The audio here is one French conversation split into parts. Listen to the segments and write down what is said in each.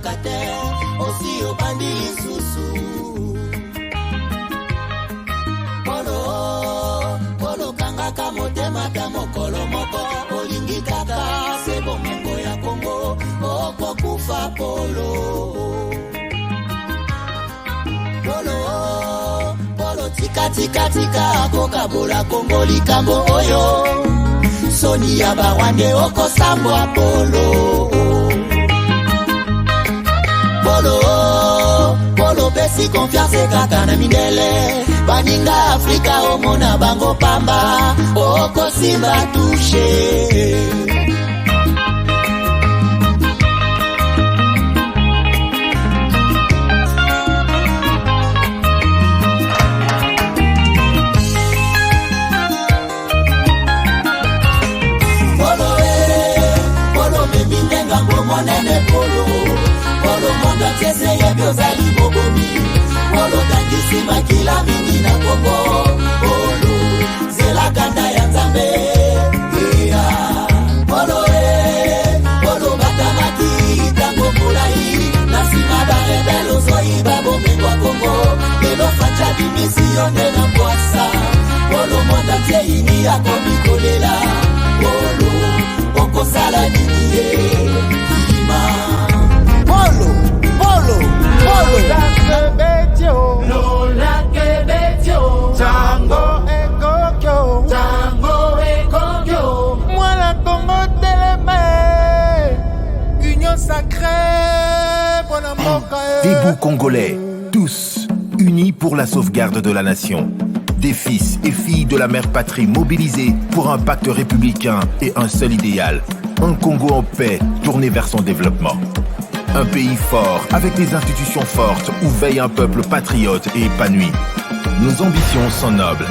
kate osi obandi lisusu polo kangaka motema ta mokolo moko olingi kaka se bomengo ya Kongo okokufa polo tika kokabola Kongo likambo oyo soni ya bawande okosambwa polo pesi confiance kaka na mindele baninga Afrika omona bango pamba okosimba touche monene polo monda kese ya biozali bobomi polo tangisi makila mingi na Kongo polo zela kanda ya Nzambe polo batamaki tango mulai na sima barebelo zoi babomengwa Kongo lelo facha dimisione na kwasa polo monda tieini ya komikolela polo okosala nini Polo Lola Kebetio Tango Ekokyo Moi la Congo Télémé Union sacrée pour la moka. Debout congolais, tous unis pour la sauvegarde de la nation. Des fils et filles de la mère patrie mobilisés pour un pacte républicain et un seul idéal. Un Congo en paix, tourné vers son développement. Un pays fort, avec des institutions fortes, où veille un peuple patriote et épanoui. Nos ambitions sont nobles.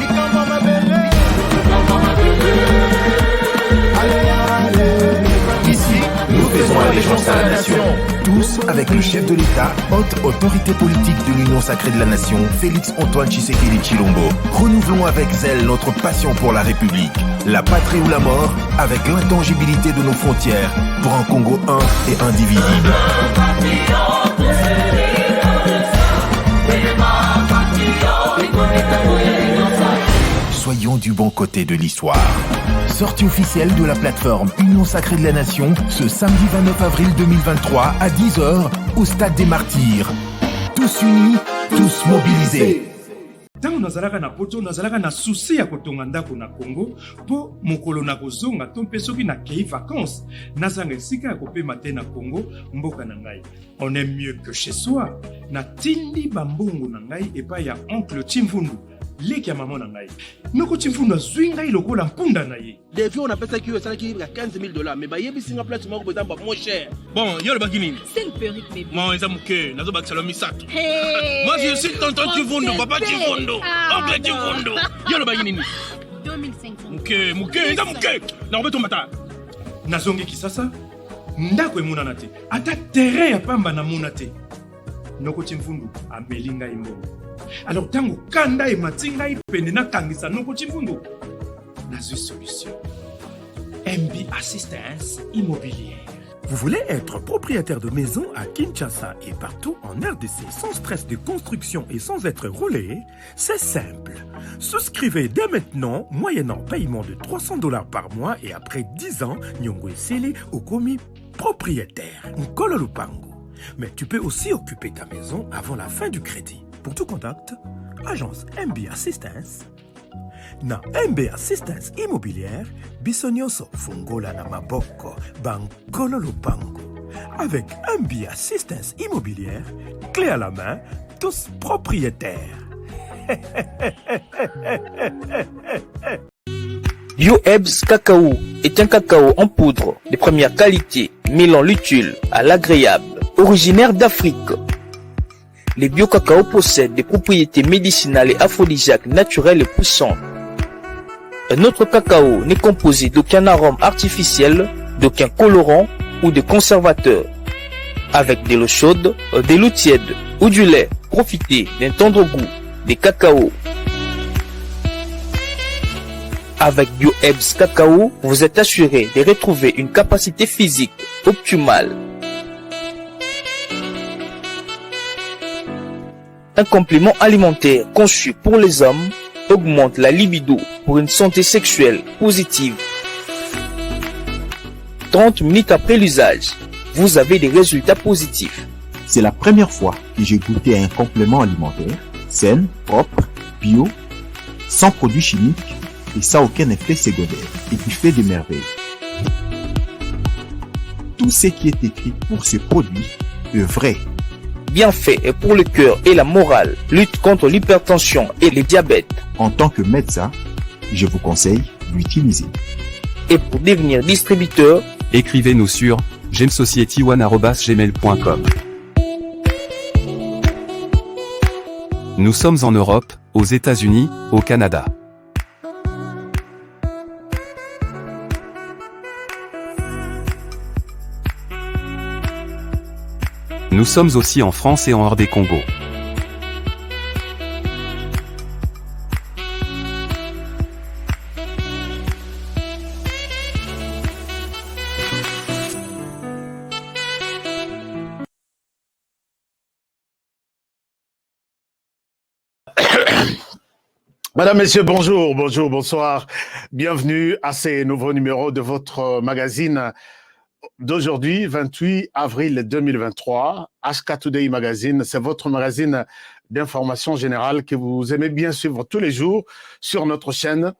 Ici, nous faisons allégeance à la nation. Tous avec le chef de l'État, haute autorité politique de l'Union sacrée de la nation, Félix Antoine Tshisekedi Tshilombo. Renouvelons avec zèle notre passion pour la République. La patrie ou la mort, avec l'intangibilité de nos frontières, pour un Congo un et indivisible. Soyons du bon côté de l'histoire. Sortie officielle de la plateforme Union Sacrée de la Nation ce samedi 29 avril 2023 à 10h au Stade des Martyrs. Tous unis, tous mobilisés. Tango nazalaka na poto nazalaka na souci ya kotonga ndako na Congo po mokolo na kozonga to mpe soki na kei vacances nazanga esika ya kopema te na Congo mboka na ngai. On est mieux que chez soi. Na tindi bambongo na ngai epa ya oncle Chimfundu leki ya maman na ngai. Noko Chimfundu azwi ngai lokola mpunda na ye. Devi on appelle ça qui est à $15,000 mais bayebi singa place moko bezamba moins cher. Bon, yo le bakini. C'est une perruque bébé. Moi eza muke, nazo bakisalo misato. Hey, moi je suis tonton Chimfundu, papa Chimfundu. Oncle Chimfundu. Yo le bakini. 2500. Muke, eza muke. Na obeto mata. Nazongi kisasa ndako emonana te. Ata terrain ya pamba na mona te. Noko Chimfundu amelinga imbongo. Alors tango kanda e matinga ipende na kangisa Noko Chimfundu. Nazui solution. MB Assistance Immobilière. Vous voulez être propriétaire de maison à Kinshasa et partout en RDC sans stress de construction et sans être relayé? C'est simple. Souscrivez dès maintenant, moyennant paiement de $300 par mois et après 10 ans, Nyongo Eseli au commis propriétaire. Nkolo Lupango. Mais tu peux aussi occuper ta maison avant la fin du crédit. Pour tout contact, agence MB Assistance. Na MB Assistance Immobilière, Bissonioso Fungola na Maboko, Bankolo Lupango. Avec MB Assistance Immobilière, clé à la main, tous propriétaires. Bio-Ebs Cacao est un cacao en poudre de première qualité, mêlant l'utile à l'agréable, originaire d'Afrique. Les bio-cacao possèdent des propriétés médicinales et aphrodisiaques naturelles et puissantes. Un autre cacao n'est composé d'aucun arôme artificiel, d'aucun colorant ou de conservateur. Avec de l'eau chaude, de l'eau tiède ou du lait, profitez d'un tendre goût des cacao. Avec Bio-Ebs Cacao, vous êtes assuré de retrouver une capacité physique optimale. Un complément alimentaire conçu pour les hommes augmente la libido pour une santé sexuelle positive. 30 minutes après l'usage, vous avez des résultats positifs. C'est la première fois que j'ai goûté un complément alimentaire sain, propre, bio, sans produits chimiques et sans aucun effet secondaire et qui fait des merveilles. Tout ce qui est écrit pour ce produit est vrai. Bienfait est pour le cœur et la morale, lutte contre l'hypertension et le diabète. En tant que médecin, je vous conseille d'utiliser. Et pour devenir distributeur, écrivez-nous sur gemsociety1@gmail.com. Nous sommes en Europe, aux États-Unis, au Canada. Nous sommes aussi en France et en hors des Congo. Madame, Messieurs, bonjour, bonsoir. Bienvenue à ces nouveaux numéros de votre magazine d'aujourd'hui, 28 avril 2023. HK Today Magazine, c'est votre magazine d'information générale que vous aimez bien suivre tous les jours sur notre chaîne.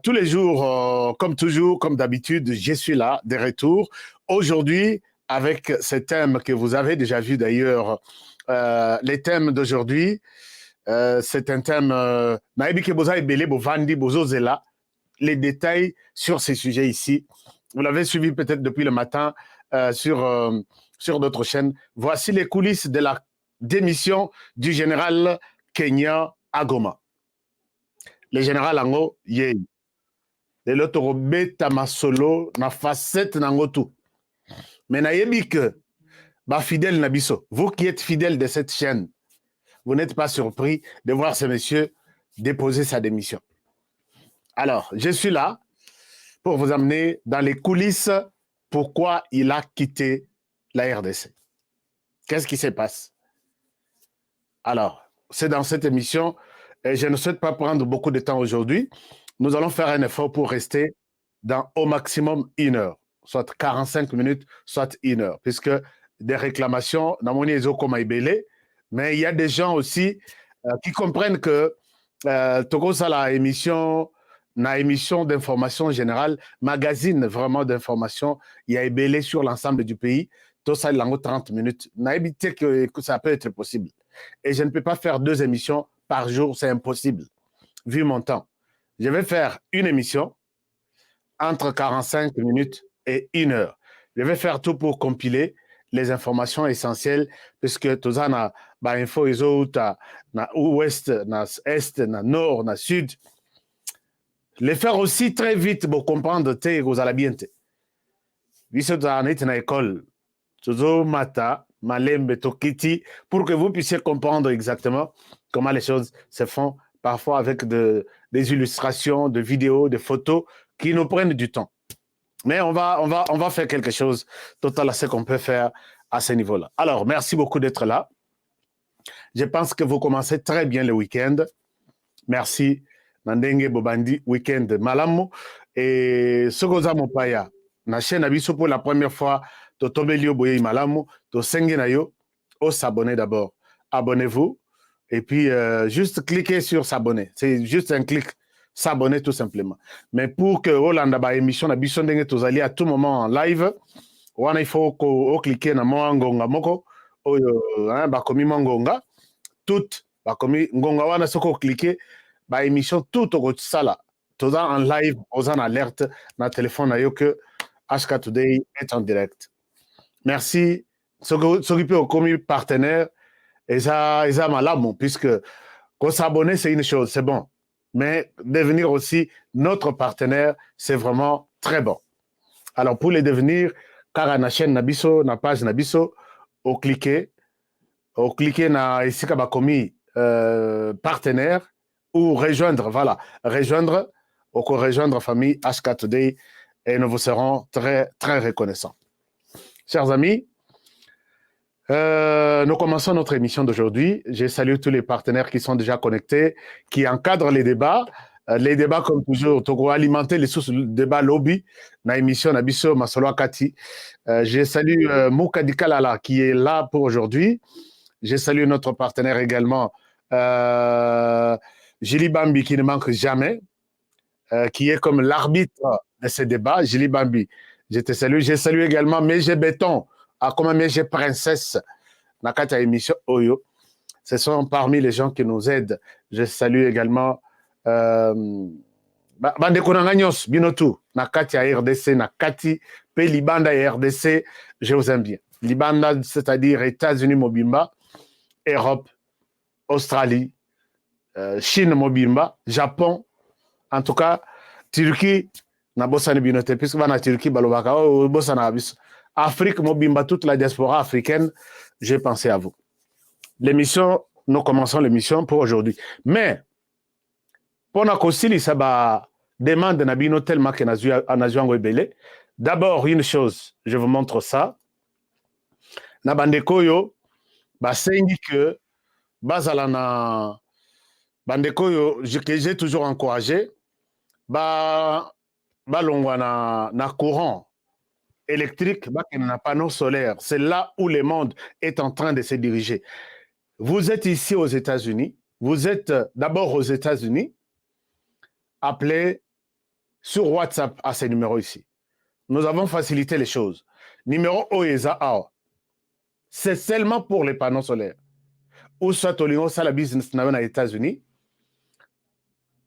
Tous les jours, comme toujours, comme d'habitude, je suis là, de retour. Aujourd'hui, avec ces thèmes que vous avez déjà vus d'ailleurs, les thèmes d'aujourd'hui, c'est un thème les détails sur ces sujets ici. Vous l'avez suivi peut-être depuis le matin sur notre chaîne. Voici les coulisses de la démission du général Kenya Agoma. Le général Ango Yei. Le lotoro beta masolo na facette nango tout. Mais na yebi que ba fidèle nabiso, vous qui êtes fidèle de cette chaîne, vous n'êtes pas surpris de voir ce monsieur déposer sa démission. Alors, je suis là pour vous amener dans les coulisses pourquoi il a quitté la RDC. Qu'est-ce qui se passe? Alors, c'est dans cette émission, et je ne souhaite pas prendre beaucoup de temps aujourd'hui. Nous allons faire un effort pour rester dans au maximum 1 heure, soit 45 minutes, soit 1 heure, puisque des réclamations, mais il y a des gens aussi qui comprennent que Togo ça la émission d'information générale, magazine vraiment d'information, il y a ébélé sur l'ensemble du pays, tout ça il en 30 minutes. N'a évité que ça peut être possible. Et je ne peux pas faire 2 émissions par jour, c'est impossible, vu mon temps. Je vais faire une émission entre 45 minutes et 1 heure. Je vais faire tout pour compiler les informations essentielles, puisque tout ça na info iso na ouest, na est, na nord, na sud. Les faire aussi très vite pour comprendre te vous allez bien te. Biso ta na école. Tuzo mata malembe tokiti pour que vous puissiez comprendre exactement comment les choses se font, parfois avec des illustrations, de vidéos, de photos qui nous prennent du temps. Mais on va faire quelque chose total à ce qu'on peut faire à ce niveau-là. Alors, merci beaucoup d'être là. Je pense que vous commencez très bien le week-end. Merci. Nandenge Bobandi, week-end malamu. Et Sogoza Mopaya, na chaîne Abiso pour la première fois, to Tobelio Boye Malamu, to Sengenayo, au s'abonner d'abord. Abonnez-vous. Et puis, juste cliquez sur s'abonner. C'est juste un clic. S'abonner tout simplement. Mais pour que Hollande ba émission na biso ndenge tozali à tout moment en live, wana il faut ko cliquer na ngonga moko oyo ba komi ngonga tout ba komi ngonga wana soko cliquer ba émission tout au sala toza en live aux en alerte na téléphone na yo que HK Today est en direct. Merci s'occuper au commis partenaire et ça malamu puisque qu'on s'abonner c'est une chose, c'est bon. Mais devenir aussi notre partenaire, c'est vraiment très bon. Alors, pour les devenir, car à la chaîne Nabiso, na page Nabiso, au cliquer na ici kabakomi partenaire ou rejoindre, voilà, rejoindre famille HK Today et nous vous serons très, très reconnaissants. Chers amis, Nous commençons notre émission d'aujourd'hui. Je salue tous les partenaires qui sont déjà connectés, qui encadrent les débats. Les débats, comme toujours, pour alimenter les sources de débat lobby, dans l'émission Nabiso Masolo Akati. Je salue Mouka Dikalala qui est là pour aujourd'hui. Je salue notre partenaire également, Jili Bambi, qui ne manque jamais, qui est comme l'arbitre de ces débats. Jili Bambi, je te salue. Je salue également Mégé Béton, comme Mégé Princesse, Nakata émission Oyo. Ce sont parmi les gens qui nous aident. Je salue également Bandeko Nanganyos, Binotu, Nakati à RDC, Nakati, P. Libanda et RDC, je vous aime bien. Libanda, c'est-à-dire États-Unis Mobimba, Europe, Australie, Chine Mobimba, Japon, en tout cas, Turquie, Nabosane Binote, puisque va na Turquie, Balobaka, Bosana Abis, Afrique Mobimba, toute la diaspora africaine, j'ai pensé à vous. L'émission, nous commençons l'émission pour aujourd'hui. Mais, pour nous concilier, ça va demande Nabino tellement que Nazuango Ebele. D'abord, une chose, je vous montre ça. Nabandekoyo, sengi que, bazalana, bandekoyo, que j'ai toujours encouragé, longwa na courant électrique, na panneau solaire. C'est là où le monde est en train de se diriger. Vous êtes ici aux États-Unis, vous êtes d'abord aux États-Unis, appelez sur WhatsApp à ces numéros ici. Nous avons facilité les choses. Numéro OESA, c'est seulement pour les panneaux solaires. Ou soit au ça la business aux États-Unis.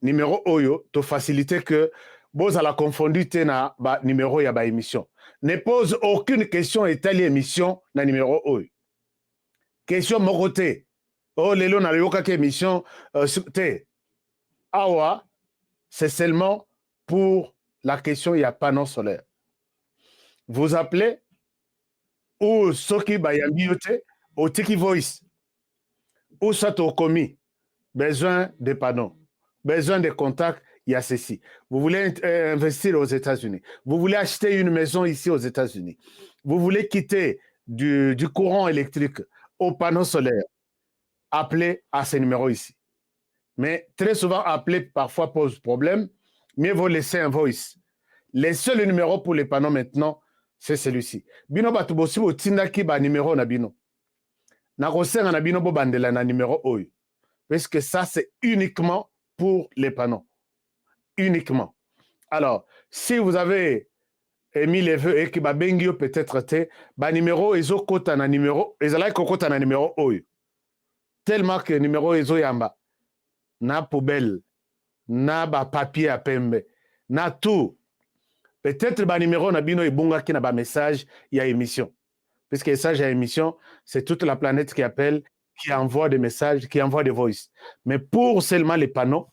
Numéro OYO, to faciliter que vous allez confondre na numéro ya ba émission. Ne pose aucune question étali émission na numéro OYO. Question moroté. Oh lelo na yoka ke émission te. Awa, c'est seulement pour la question il y a panneau solaire. Vous appelez ou soki bayambi yote au Tiki Voice ou soit au commis besoin de panneaux, besoin de contacts, il y a ceci. Vous voulez investir aux États-Unis, vous voulez acheter une maison ici aux États-Unis, vous voulez quitter du courant électrique au panneau solaire, appelez à ces numéros ici. Mais très souvent, appeler parfois pose problème. Mieux vaut laisser un voice. Les seuls numéros pour les panneaux maintenant, c'est celui-ci. Bino batubosi bo tindaki ba numéro na bino. Na kosenga na bino bo bandela na numéro oyo. Parce que ça, c'est uniquement pour les panneaux. Uniquement. Alors, si vous avez émis les vœux et que ba bengio peut-être te, ba numéro ezo kota na numéro, ezala kokota na numéro oyo. Tellement que numéro ezo yamba. Na poubelle, na ba papier à pembe, na tout. Peut-être ba numéro na bino ibunga ki na ba message y a émission. Puisque message à émission, c'est toute la planète qui appelle, qui envoie des messages, qui envoie des voices. Mais pour seulement les panneaux,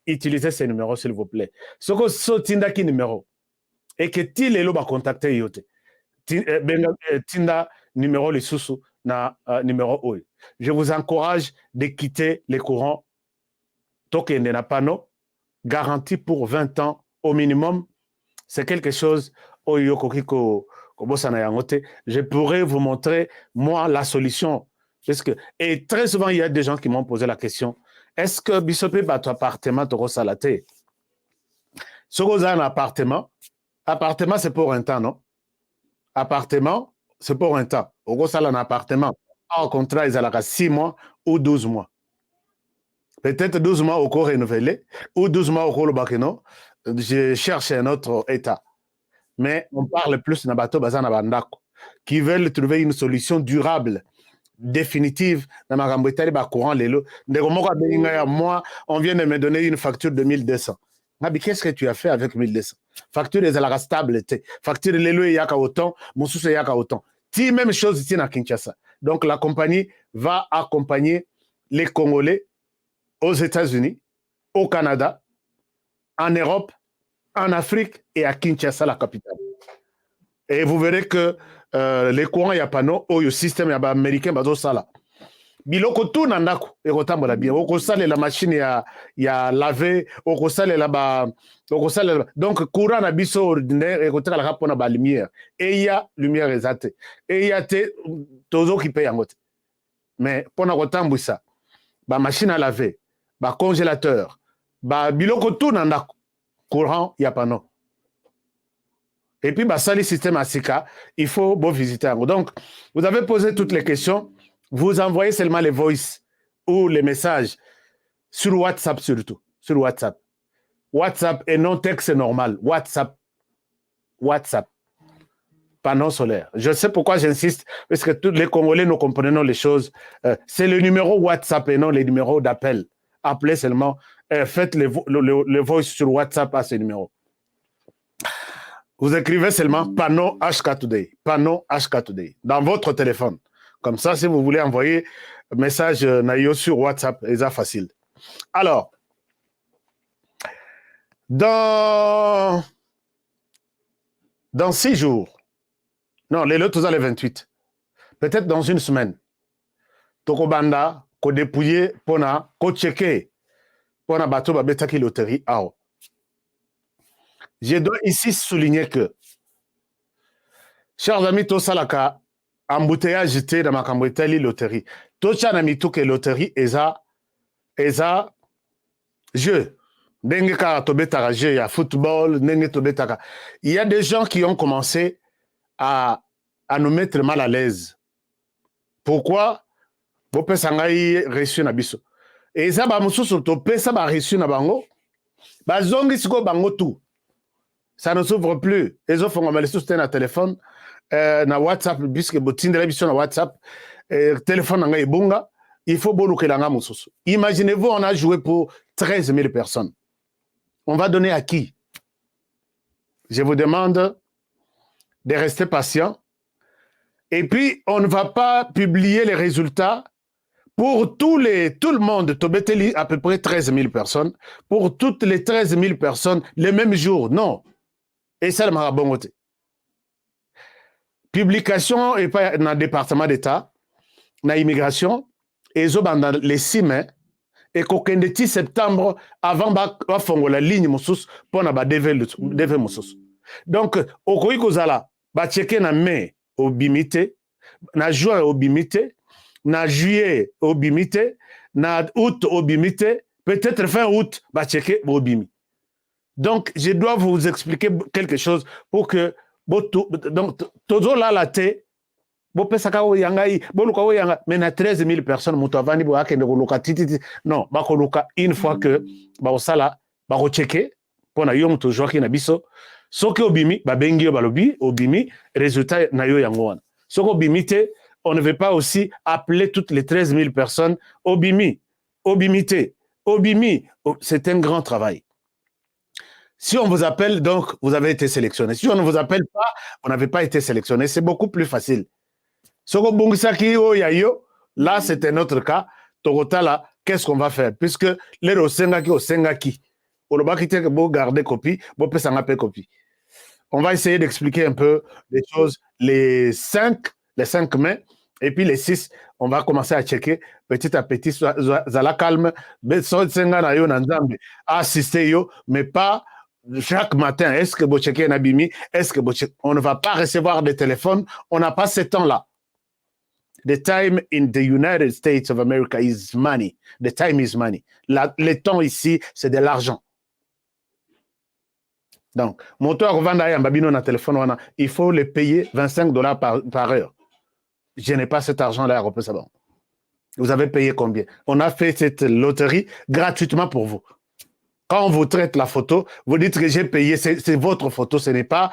utilisez ces numéros s'il vous plaît. Ce que so tinda ki numéro et que ti lelo ba contacter yote. Tinda numéro les sous na numéro oyo. Je vous encourage de quitter les courants token de na panneau, garanti pour 20 ans au minimum. C'est quelque chose, je pourrais vous montrer, moi, la solution. Parce que, et très souvent, il y a des gens qui m'ont posé la question, est-ce que Bissopé bat ton appartement, tu salaté? Ce que vous avez un appartement, c'est pour un temps, non? Appartement, c'est pour un temps. Au gros, ça, un appartement. Au contraire, ils ont 6 mois ou 12 mois. Peut-être 12 mois au cours renouvelé ou 12 mois au cours bakeno. Je cherche un autre état. Mais on parle plus de bateau bazana bandako qui veulent trouver une solution durable, définitive. Courant lelo. Moi, on vient de me donner une facture de 1200. Qu'est-ce que tu as fait avec 1200? Facture est à la stable. Facture lelo et yaka autant, moussous et yaka autant. Si même chose ici à Kinshasa. Donc la compagnie va accompagner les Congolais aux États-Unis, au Canada, en Europe, en Afrique et à Kinshasa, la capitale. Et vous verrez que les courants, il n'y a pas non, le système américain, biloko tout na ndako ekotambola bien okosalela machine ya laver okosalela donc courant na biso ordinaire ekotekalaka mpona balumière eya lumière eza te eya te tozokipe yango te mais mpona kotambwisa bamachine à laver bacongélateur biloko tout na ndako courant ya pano et puis basali système à sika il faut visiter yango. Donc vous avez posé toutes les questions, vous envoyez seulement les voice ou les messages sur WhatsApp, surtout sur WhatsApp et non texte normal. WhatsApp panneau solaire. Je sais pourquoi j'insiste, parce que tous les Congolais nous comprenons les choses. C'est le numéro WhatsApp et non les numéros d'appel. Appelez seulement, faites le voice sur WhatsApp à ce numéro. Vous écrivez seulement panneau HK Today, dans votre téléphone. Comme ça, si vous voulez envoyer un message naïo sur WhatsApp, c'est facile. Alors, dans 6 jours, non, les 28, peut-être dans une semaine, Tokobanda, ko dépouiller, pona, ko checker, pona bateau babetaki loterie, ao. Je dois ici souligner que, chers amis, tout ça là, embouteillage jeté dans ma camboueteli loterie. Tout ça n'a mis tout que loterie, eza jeu. Dengue ka tobetaka jeu, il y a football, dengue tobetaka. Il y a des gens qui ont commencé à nous mettre mal à l'aise. Pourquoi? Bope sangai reçu na biso. Et ça, ba mususu tope ça ba reçu na bango. Ba zongi siko bango tout. Ça ne s'ouvre plus. Les autres font un téléphone, na WhatsApp, puisque botindela biso na WhatsApp, téléphone na bunga, il faut boluke langa mususu. Imaginez-vous, on a joué pour 13 000 personnes. On va donner à qui? Je vous demande de rester patient. Et puis, on ne va pas publier les résultats pour tout le monde. Tobeteli, à peu près 13 000 personnes. Pour toutes les 13 000 personnes, le même jour. Non. Et ça, le marabongote. Publication et pas dans le département d'État, dans l'immigration, et dans les 6 mai, et qu'aucun de 10 septembre, avant de faire la ligne moussous, pour ne pas devoir moussous. Donc, au Koï Kozala, va checker na mai au bimité, na juin au bimité, na juillet au bimité, na août au bimité, peut-être fin août, va checker au bimité. Donc, je dois vous expliquer quelque chose pour que donc tozo la laté bopesaka oyangai boluka oyanga mais na 13 000 personnes muto avani bo akende koluka titi non bakoluka une fois que ba osala ba rechecker pona yo muto joki na biso soki obimi ba bengi balobi obimi résultat na yo yango wana soko obimité on ne veut pas aussi appeler toutes les 13 000 personnes obimi obimité obimi c'est un grand travail. Si on vous appelle, donc, vous avez été sélectionné. Si on ne vous appelle pas, vous n'avez pas été sélectionné. C'est beaucoup plus facile. Là, c'est un autre cas. Togota, là, qu'est-ce qu'on va faire? Puisque les Rosengaki, Osengaki, on va garder copie, on peut s'en appeler copie. On va essayer d'expliquer un peu les choses. Les 5 mai, et puis les 6, on va commencer à checker petit à petit. Zala calme, assister, mais pas chaque matin. Est-ce que vous checkez un abimi? Est-ce que on ne va pas recevoir des téléphones? On n'a pas ce temps-là. The time in the United States of America is money. The time is money. Le temps ici, c'est de l'argent. Donc, mon tour à téléphone, il faut le payer $25 par heure. Je n'ai pas cet argent-là à repasser. Vous avez payé combien? On a fait cette loterie gratuitement pour vous. Quand on vous traite la photo, vous dites que j'ai payé, c'est votre photo, ce n'est pas...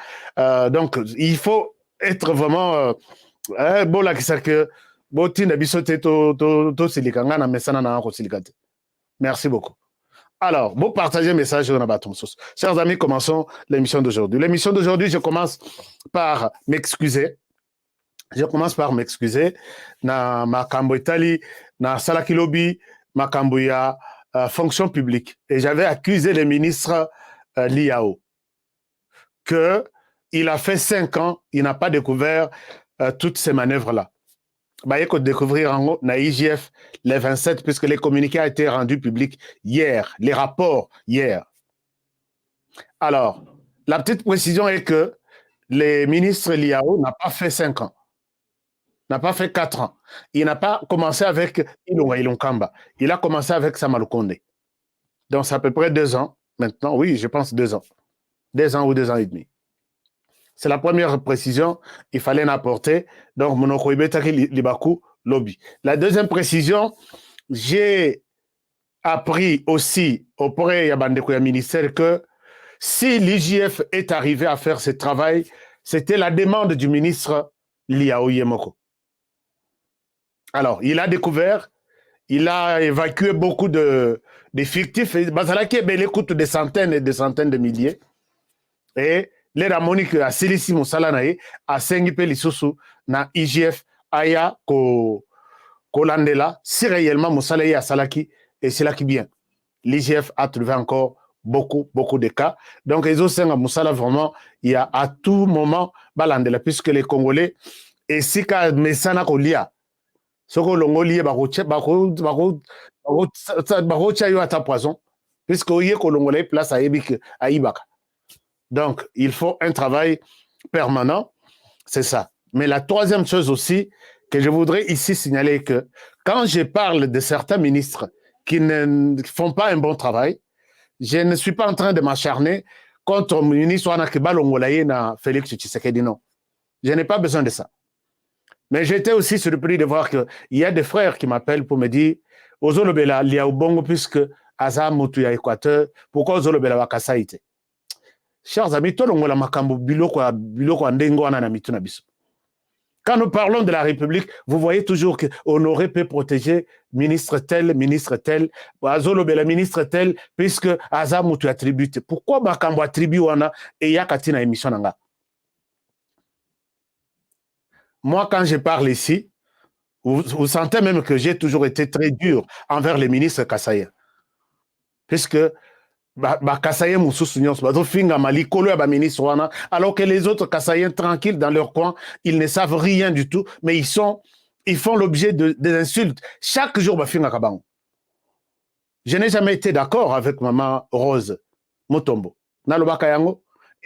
donc, il faut être vraiment... Merci beaucoup. Alors, vous partagez le message dans la bâton. Chers amis, commençons l'émission d'aujourd'hui. L'émission d'aujourd'hui, je commence par m'excuser. Na makambo Itali, na Salakilobi, makambo ya fonction publique. Et j'avais accusé le ministre Liao qu'il a fait 5 ans, il n'a pas découvert toutes ces manœuvres-là. bah, il faut découvrir en haut, na IGF, les 27, puisque les communiqués ont été rendus publics hier, les rapports hier. Alors, la petite précision est que le ministre Liao n'a pas fait 5 ans, n'a pas fait 4 ans. Il n'a pas commencé avec Ilunga Ilunkamba. Il a commencé avec Sama Lukonde. Donc, c'est à peu près 2 ans. Maintenant, oui, je pense 2 ans. 2 ans ou 2 ans et demi. C'est la première précision qu'il fallait apporter. Donc, Monoko Ibetaki Libaku Lobby. La deuxième précision, j'ai appris aussi auprès du ministère que si l'IGF est arrivé à faire ce travail, c'était la demande du ministre Liao Yemoko. Alors, il a découvert, il a évacué beaucoup de fictifs. Bazalaki écoute des centaines et des centaines de milliers. Et les Ramonique a Silisi Moussalanae a Sengipe Lissousou na IGF Aya Kolandela, si réellement Moussalaye a Salaki, et c'est là qui bien. L'IGF a trouvé encore beaucoup de cas. Donc, les autres à Moussala, vraiment, il y a à tout moment Balandela, puisque les Congolais, et si ka Messana Kolia, ce que l'on lit, yo à ta poison, puisque au yé Congolais place à Ibaka. Donc, il faut un travail permanent, c'est ça. Mais la troisième chose aussi que je voudrais ici signaler que quand je parle de certains ministres qui ne font pas un bon travail, je ne suis pas en train de m'acharner contre le ministre Félix Tshisekedi, non. Je n'ai pas besoin de ça. Mais j'étais aussi surpris de voir qu'il y a des frères qui m'appellent pour me dire Ozolobela Liao Bongo puisque Azam Moutou Équateur, pourquoi Ozolobela Wakasaïte? Chers amis, quand nous parlons de la République, vous voyez toujours que Honoré peut protéger ministre tel, Azolobela ministre tel, puisque Azam Moutou attribue. Pourquoi Makambo attribue wana et Yakatina émission nanga? Moi, quand je parle ici, vous sentez même que j'ai toujours été très dur envers les ministres Kassaïens. Puisque Kassaïens alors que les autres Kassaïens tranquilles dans leur coin, ils ne savent rien du tout, mais ils font l'objet des insultes. Chaque jour, je n'ai jamais été d'accord avec Maman Rose Motombo.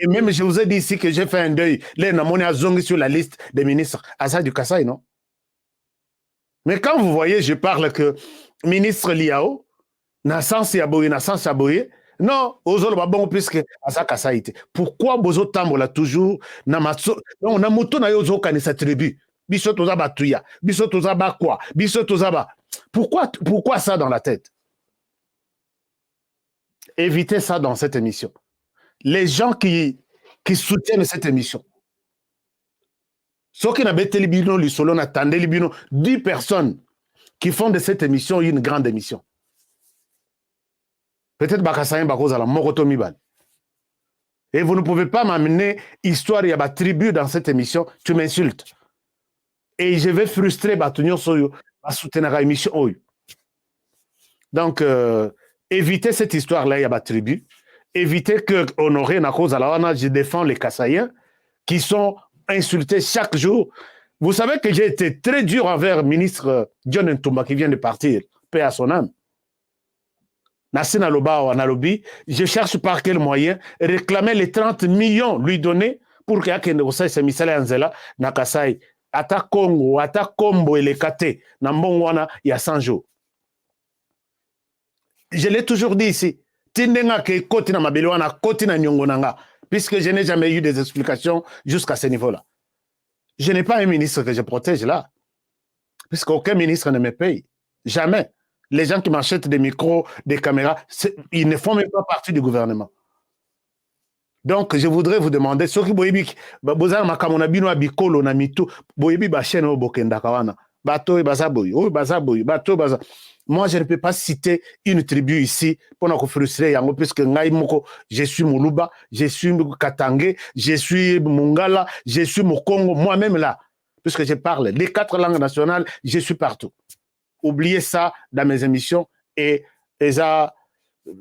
Et même, je vous ai dit ici que j'ai fait un deuil. Là, on a zongi sur la liste des ministres. Asa du Kassai, non? Mais quand vous voyez, je parle que ministre Liao, n'a sans aboyer, non, Ozolo Babon, puisque Asa Kassai. Pourquoi Bozo Tambola toujours, on a moto na yozo kanisa tribu. Biso toza batuya, biso toza bakwa, biso toza ba. Pourquoi ça dans la tête? Évitez ça dans cette émission. Les gens qui soutiennent cette émission, ceux qui n'avaient pas libino, les solo n'attendaient libino, 10 personnes qui font de cette émission une grande émission. Peut-être Bakassayen Bakoz à la Moroto Mibal. Et vous ne pouvez pas m'amener histoire, il y a ma tribu dans cette émission, tu m'insultes. Et je vais frustrer Batunyo Soyo à soutenir la émission. Donc, évitez cette histoire-là, il y a ma tribu. Évitez que Honoré Nakoz Alawana, je défends les Kassaïens qui sont insultés chaque jour. Vous savez que j'ai été très dur envers le ministre John Ntumba qui vient de partir, paix à son âme. Nassina Loba ou Analobi, je cherche par quel moyen réclamer les 30 millions lui donner pour que Akende Osai Semisale Anzela, Nakasai, Ata Congo, Ata Kombo et les Kate, Nambongwana, il y a 100 jours. Je l'ai toujours dit ici. Puisque je n'ai jamais eu des explications jusqu'à ce niveau-là. Je n'ai pas un ministre que je protège là. Puisqu'aucun ministre ne me paye. Jamais. Les gens qui m'achètent des micros, des caméras, ils ne font même pas partie du gouvernement. Donc, je voudrais vous demander, ceux qui boyebik, bozan makamonabino abikolo na mitu, boyebi ba chaîne obokenda kawana, bato bazaboy, bazaboy, bato baza. Moi, je ne peux pas citer une tribu ici pour nous frustrer, puisque je suis Moulouba, je suis Katangé, je suis Mungala, je suis Mokongo, moi-même là, puisque je parle les 4 langues nationales, je suis partout. Oubliez ça dans mes émissions et ça,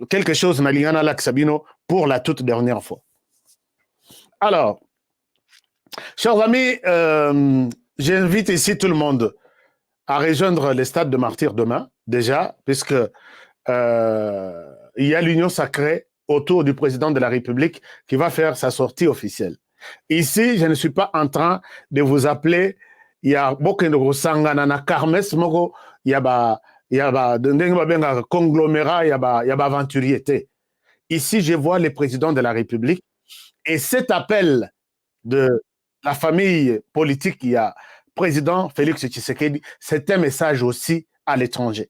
quelque chose dans l'Ingana Laksabino pour la toute dernière fois. Alors, chers amis, j'invite ici tout le monde à rejoindre les stades de martyrs demain, déjà, puisque il y a l'union sacrée autour du président de la République qui va faire sa sortie officielle. Ici, je ne suis pas en train de vous appeler, il y a beaucoup de sangana Carmes, il y a conglomérat, il y a aventurier. Ici, je vois le président de la République et cet appel de la famille politique, il y a président Félix Tshisekedi, c'est un message aussi à l'étranger.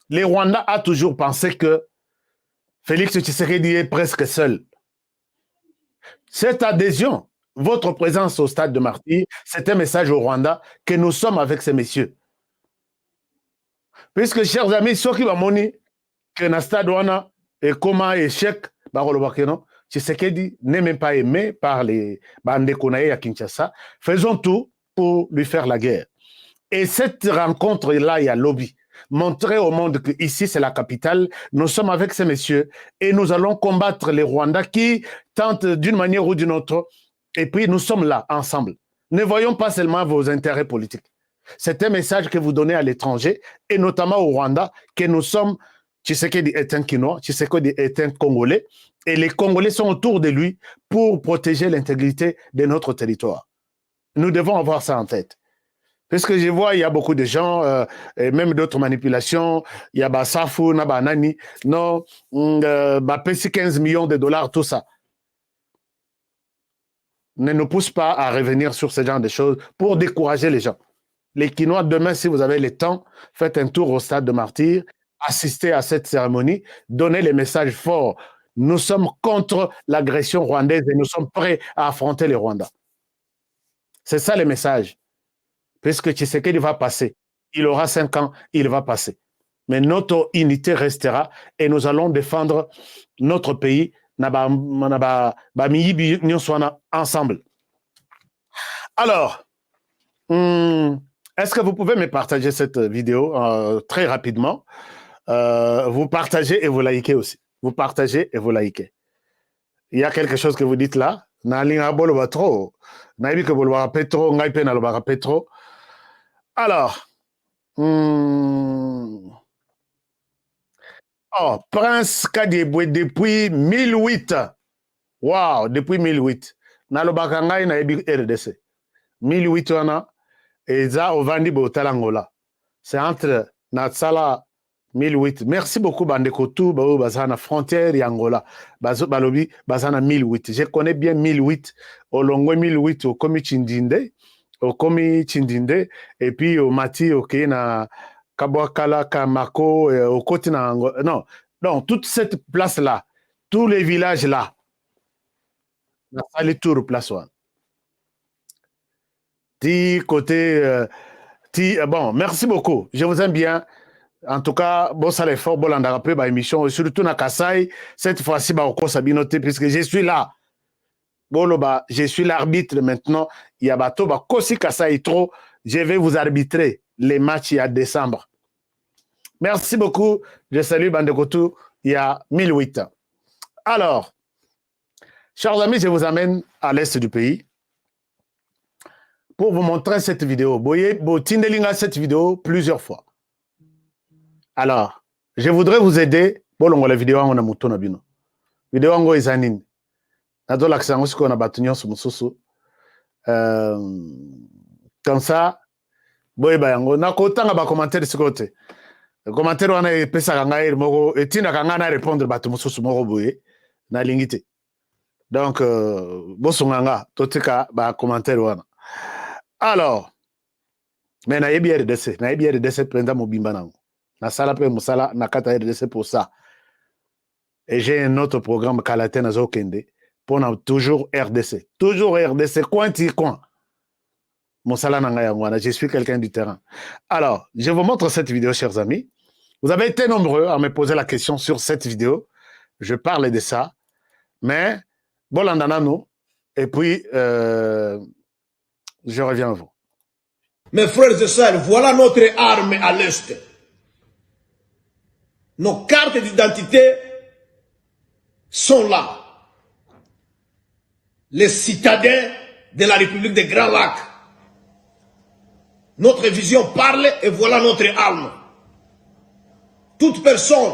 Les Rwandais a toujours pensé que Félix Tshisekedi est presque seul. Cette adhésion, votre présence au stade de Martyrs, c'est un message au Rwanda que nous sommes avec ces messieurs. Puisque, chers amis, ceux qui vont moni que le stade Rwanda est comme un échec, Tshisekedi n'est même pas aimé par les bandés Konaï à Kinshasa. Faisons tout pour lui faire la guerre. Et cette rencontre-là, il y a lobby. Montrer au monde qu'ici, c'est la capitale. Nous sommes avec ces messieurs et nous allons combattre les Rwandais qui tentent d'une manière ou d'une autre. Et puis, nous sommes là, ensemble. Ne voyons pas seulement vos intérêts politiques. C'est un message que vous donnez à l'étranger et notamment au Rwanda que nous sommes. Tshisekedi est un Kinois, Tshisekedi est un Congolais et les Congolais sont autour de lui pour protéger l'intégrité de notre territoire. Nous devons avoir ça en tête. Parce que je vois, il y a beaucoup de gens, et même d'autres manipulations, il y a Safu, Nani, non, 15 millions de dollars, tout ça. Ne nous pousse pas à revenir sur ce genre de choses pour décourager les gens. Les Quinois, demain, si vous avez le temps, faites un tour au stade de Martyrs, assistez à cette cérémonie, donnez les messages forts. Nous sommes contre l'agression rwandaise et nous sommes prêts à affronter les Rwandais. C'est ça le message. Puisque Tshisekedi va passer, il aura 5 ans, il va passer. Mais notre unité restera et nous allons défendre notre pays ensemble. Alors, est-ce que vous pouvez me partager cette vidéo très rapidement? Vous partagez et vous likez aussi. Vous partagez et vous likez. Il y a quelque chose que vous dites là. Alors, oh, Prince Kadiebwe depuis 1008. Wow, depuis 1008. Nalobaka ngai na yebi RDC. 1008 wana eza ovandi botalangola. C'est entre Natsala 1008. Merci beaucoup bandeko tout ba bazana frontière ya Angola. Balobi bazana 1008. Je connais bien 1008. Olongwe 1008 au komi Chindinde. Au komi Chindinde et puis au Mati au na Kabwakala Kamako au côté na Angola. Non, non, toute cette place là, tous les villages là. Na sali tour place one. Bon, merci beaucoup. Je vous aime bien. En tout cas, bon, ça l'effort, bon, on a rappelé ma émission, surtout na Kasai. Cette fois-ci, bah, on s'est noté puisque je suis là. Bon, bah, je suis l'arbitre maintenant. Il y a bateau, bah, Kosi Kasai trop. Je vais vous arbitrer les matchs il y a décembre. Merci beaucoup. Je salue Bandekotou. Il y a 1008 ans. Alors, chers amis, je vous amène à l'est du pays pour vous montrer cette vidéo. Vous voyez, Tindelinga cette vidéo plusieurs fois. Alors, je voudrais vous aider. Bon, on va la vidéo, on a mouton abino. Vidéo, on a zanine. Nado l'accent, aussi qu'on a battu sur Moussousou. Comme ça, boy, on a autant de commentaires de ce côté. Le commentaire, on a pesa kangaïr, moko, et tina kangana répondre battu Moussousou, moko boye, na lingité. Donc, bosunganga, totika, ba commentaire, wana. Alors, mais na yebi RDC, prenda mobimba nango. Na sala pe musala na kata RDC pour ça. Et j'ai un autre programme Kalate na Zokende pour toujours RDC. Toujours RDC, coin. Musala nanga yangwana, je suis quelqu'un du terrain. Alors, je vous montre cette vidéo, chers amis. Vous avez été nombreux à me poser la question sur cette vidéo. Je parle de ça. Mais, bolandanano, et puis, je reviens à vous. Mes frères et sœurs, voilà notre arme à l'Est. Nos cartes d'identité sont là. Les citadins de la République des Grands Lacs. Notre vision parle et voilà notre arme. Toute personne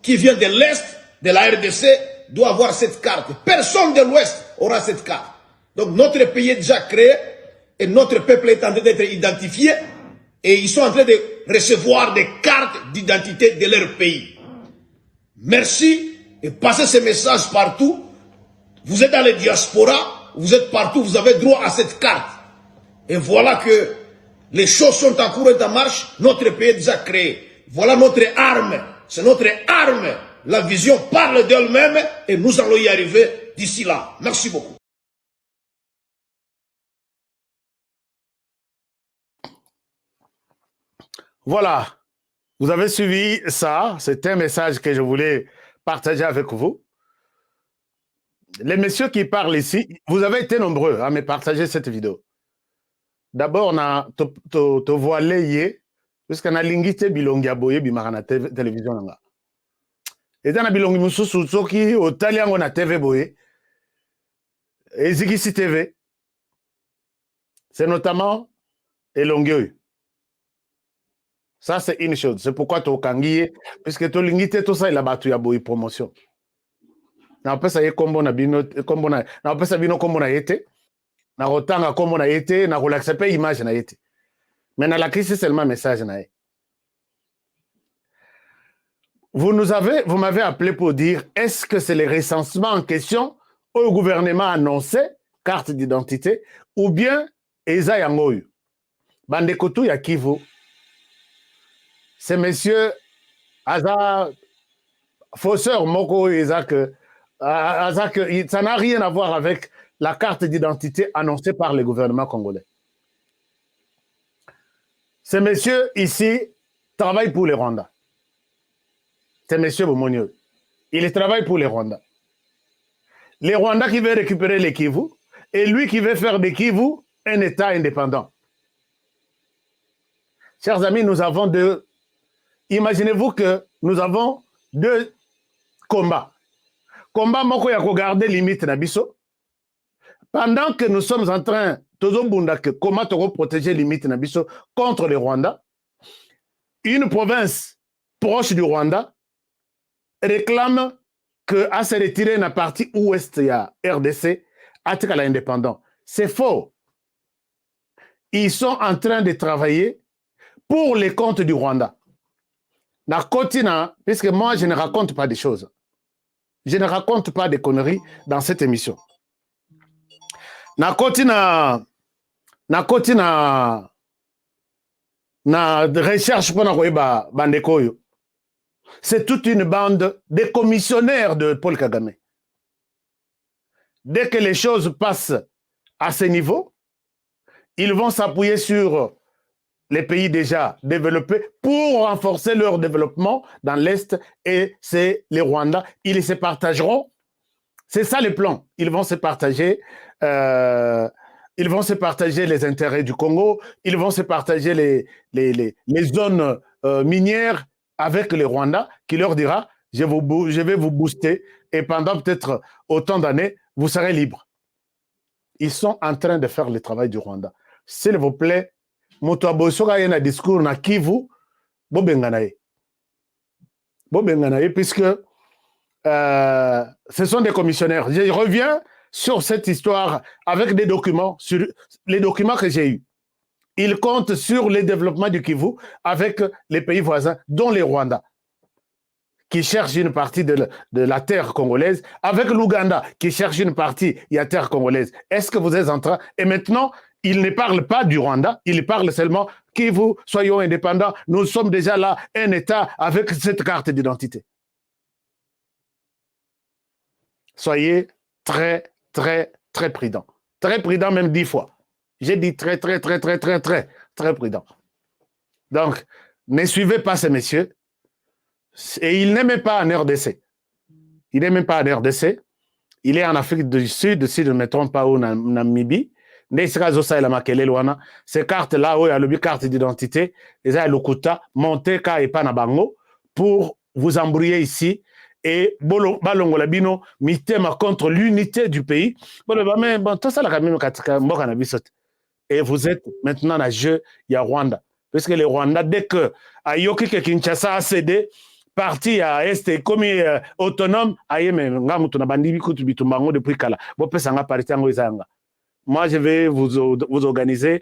qui vient de l'Est, de la RDC, doit avoir cette carte. Personne de l'Ouest aura cette carte. Donc notre pays est déjà créé et notre peuple est en train d'être identifié et ils sont en train de recevoir des cartes d'identité de leur pays. Merci et passez ce message partout. Vous êtes dans les diasporas, vous êtes partout, vous avez droit à cette carte. Et voilà que les choses sont en cours et en marche, notre pays est déjà créé. Voilà notre arme, c'est notre arme. La vision parle d'elle-même et nous allons y arriver d'ici là. Merci beaucoup. Voilà, vous avez suivi ça, c'est un message que je voulais partager avec vous. Les messieurs qui parlent ici, vous avez été nombreux à me partager cette vidéo. D'abord, on a te voilé, puisqu'on a l'ingité bilongi aboye bimarana télévision nanga. Et dans la bilongi mususu soki au taliango na TV boye, et Zigisi TV, c'est notamment Elongioy. Ça, c'est une chose. C'est pourquoi tu as kangié, puisque tu as l'ingité tout ça, il a battu à boye promotion. Na pesa ye kombo na bino kombo na pesa bino kombo na yete na rotanga kombo na yete na relaxer pe image na yete mais na la crise seulement message na ye. Vous m'avez appelé pour dire est-ce que c'est les recensements en question au gouvernement annoncé carte d'identité ou bien eza yangoyu bandeko tu ya Kivu ces messieurs aza fausseur moko eza que ça n'a rien à voir avec la carte d'identité annoncée par le gouvernement congolais. Ces messieurs ici travaillent pour les Rwandais. Ces messieurs Bomonio, ils travaillent pour les Rwandais. Les Rwandais qui veulent récupérer les Kivu et lui qui veut faire des Kivu un État indépendant. Chers amis, nous avons deux. Imaginez-vous que nous avons deux combats. Combat moko ya ko garder limite na biso. Pendant que nous sommes en train comment protéger limite na biso contre les Rwandais, une province proche du Rwanda réclame que à se retirer na partie ouest ya RDC atika la indépendant. C'est faux. Ils sont en train de travailler pour les comptes du Rwanda. Na continent, puisque moi je ne raconte pas des choses. Je ne raconte pas de conneries dans cette émission. Na recherche pour na bandekoyo. C'est toute une bande de commissionnaires de Paul Kagame. Dès que les choses passent à ce niveau, ils vont s'appuyer sur les pays déjà développés pour renforcer leur développement dans l'Est et c'est les Rwandais. Ils se partageront. C'est ça le plan. Ils vont se partager les intérêts du Congo. Ils vont se partager les zones minières avec les Rwandais qui leur dira je vais vous booster et pendant peut-être autant d'années, vous serez libres. Ils sont en train de faire le travail du Rwanda. S'il vous plaît, moto abosoka yena discours na Kivu bobenganaye puisque ce sont des commissionnaires. Je reviens sur cette histoire avec des documents, sur les documents que j'ai eus. Ils comptent sur le développement du Kivu avec les pays voisins, dont les Rwandais, qui cherchent une partie de la terre congolaise, avec l'Ouganda, qui cherche une partie de la terre congolaise. Est-ce que vous êtes en train... Et maintenant, ils ne parlent pas du Rwanda, ils parlent seulement Kivu, soyons indépendants, nous sommes déjà là, un État avec cette carte d'identité. Soyez très, très, très prudents. Très prudents, même 10 fois. J'ai dit très, très, très, très, très, très, très prudents. Donc, ne suivez pas ces messieurs. Et il n'est même pas en RDC. Il n'est même pas en RDC. Il est en Afrique du Sud, si je ne me trompe pas, ou en Namibie. Ces cartes-là, où il y a le carte d'identité, il y a le kuta, monter et pas na bango, pour vous embrouiller ici et balongo labino mitema contre l'unité du pays. Bon, tout ça, la et vous êtes maintenant à jeu, il y a Rwanda. Parce que les Rwandais, dès que Ayoki que Kinshasa a cédé, parti à Est, comme autonome, depuis Kala. Moi, je vais vous organiser,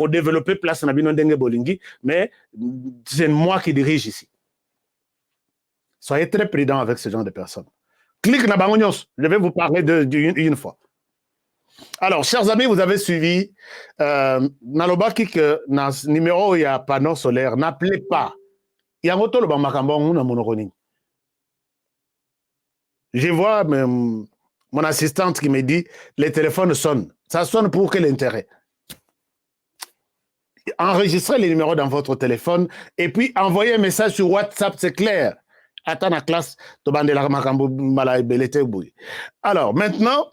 développer place na bino ndenge bolingi, mais c'est moi qui dirige ici. Soyez très prudents avec ce genre de personnes. Clique na bango nyos, je vais vous parler d'une fois. Alors, chers amis, vous avez suivi Nalobaki que na numéro il y a panneau solaire, n'appelez pas. Il y a un autre je vois mon assistante qui me dit les téléphones sonnent. Ça sonne pour quel intérêt? Enregistrez les numéros dans votre téléphone et puis envoyez un message sur WhatsApp, c'est clair. Attends la classe. Alors, maintenant,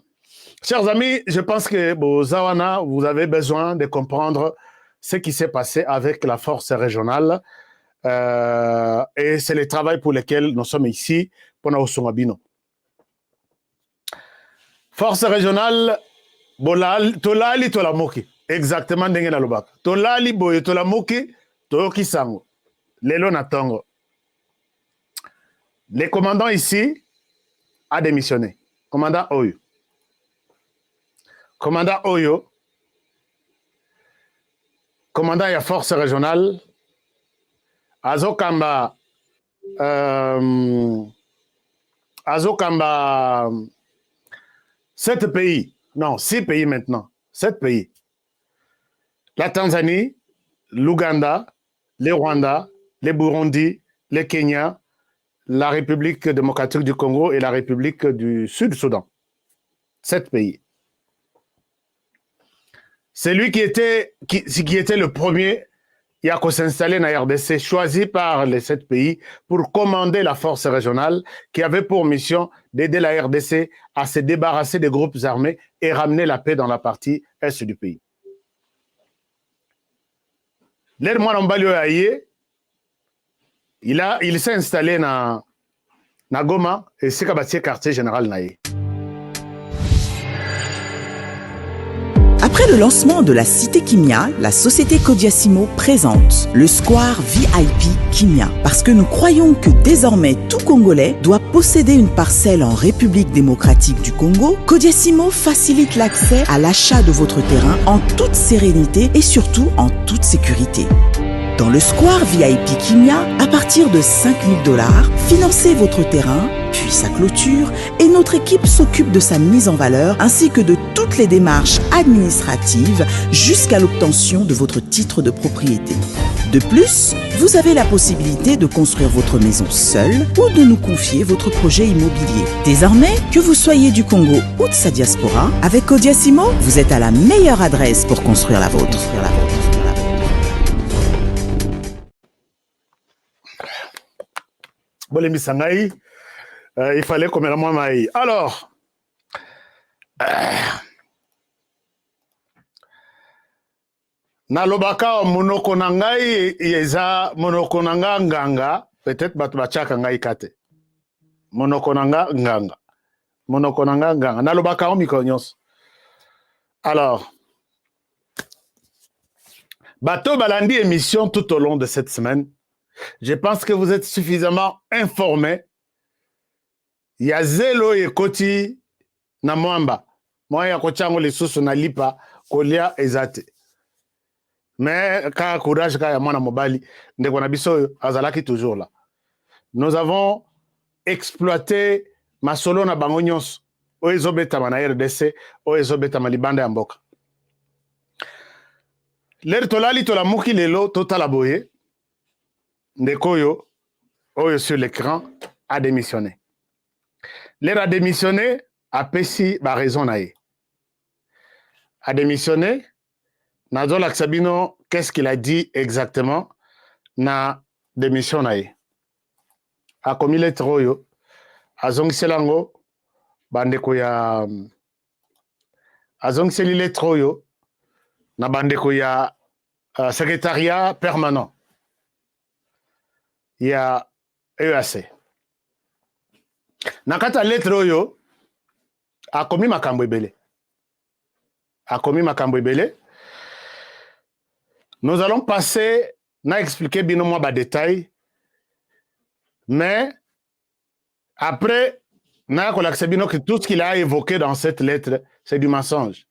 chers amis, je pense que Zawana, vous avez besoin de comprendre ce qui s'est passé avec la force régionale. Et c'est le travail pour lequel nous sommes ici pour Naosungabino. Force régionale, Tolali Tolamoki. Exactement, Dengue Nalobak. Tolali Boye Tolamoki, Toyoki Sango. Lelo Natongo. Le commandant ici a démissionné. Commandant Oyo. Commandant Oyo. Commandant de la force régionale. Azokamba. Azokamba. 7 pays. Non, 6 pays maintenant. 7 pays. La Tanzanie, l'Ouganda, le Rwanda, le Burundi, le Kenya, la République démocratique du Congo et la République du Sud-Soudan. 7 pays. C'est lui qui était le premier à s'installer dans la RDC, choisi par les 7 pays pour commander la force régionale qui avait pour mission d'aider la RDC à se débarrasser des groupes armés et ramener la paix dans la partie est du pays. Il s'est installé dans Goma et c'est le quartier général Naï. Après le lancement de la Cité Kimia, la société Kodiasimo présente le Square VIP Kimia. Parce que nous croyons que désormais tout Congolais doit posséder une parcelle en République démocratique du Congo, Kodiasimo facilite l'accès à l'achat de votre terrain en toute sérénité et surtout en toute sécurité. Dans le Square VIP Kimia, à partir de $5 000, financez votre terrain, puis sa clôture, et notre équipe s'occupe de sa mise en valeur ainsi que de toutes les démarches administratives jusqu'à l'obtention de votre titre de propriété. De plus, vous avez la possibilité de construire votre maison seule ou de nous confier votre projet immobilier. Désormais, que vous soyez du Congo ou de sa diaspora, avec Kodiasimo, vous êtes à la meilleure adresse pour construire la vôtre. Il fallait comme la maï. Alors, Nalobaka monoko nangai yeza monoko nanga nganga peut-être batubachaka ngai kate. Monoko nanga nganga. Monoko nanga nganga. Nalobaka omikonyos. Alors, bateau balandi émission tout au long de cette semaine. Je pense que vous êtes suffisamment informés. Il y a zélo et koti na mwamba. Moi ya kochango les sous na lipa kolia ezate. Mais ka courage ka ya mwana mobali ndeko na biso azalaki toujours là. Nous avons exploité masolo na bango nyonso o ezobeta na RDC o ezobeta malibanda ya mboka. Ler tolali tolamuki lelo totala boye. Ndekoyo, oyo sur l'écran, a démissionné. L'air a démissionné, a pessi ba raison nae. A démissionné, Nazo Laksabino, qu'est-ce qu'il a dit exactement? Na démission nae. A commis les troyo, a zongselango, bandeko ya, a zongseli les troyo, na bandeko ya secrétariat permanent. Il y a EAC. Nakata lettre oyo a commis makambo ebele. A commis makambo ebele. Nous allons passer, n'a expliqué bien moi bas détail, mais après, n'a que tout ce qu'il a évoqué dans cette lettre, c'est du mensonge.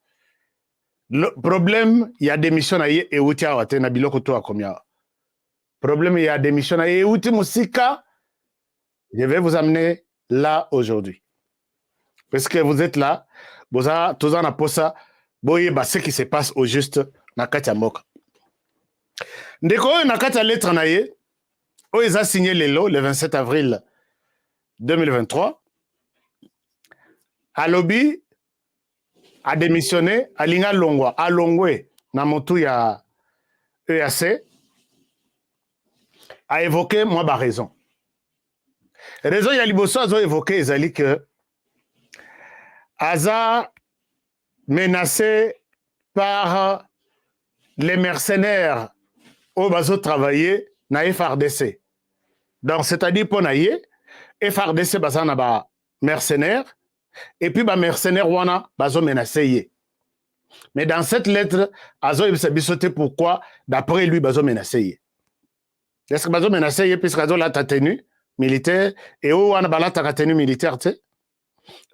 Le problème, il y a des missions à et outia à na biloko to akomia. Problème, il y a des missions à et outi musika. Je vais vous amener là aujourd'hui. Parce que vous êtes là, vous avez tous en aposa, boye ba ce qui se passe au juste na katia moka. Ndeko na katia lettre na ye, o ils a signé le 27 avril 2023. À lobby a démissionné à Linga Longwa, à Longwe, na motu ya EAC, a évoqué moi ba raison. Raison ya liboso a évoqué ezali que Aza menacé par les mercenaires au bazo travailler na FRDC. Donc c'est-à-dire pour naie FRDC bazana ba mercenaires et puis ba mercenaires wana bazo menacé. Mais dans cette lettre Azo il s'est bisoté pourquoi d'après lui bazo menacé. Est-ce que bazo menacé puisque Azo la tenue militaire et où wana bala ta tenue militaire tu sais.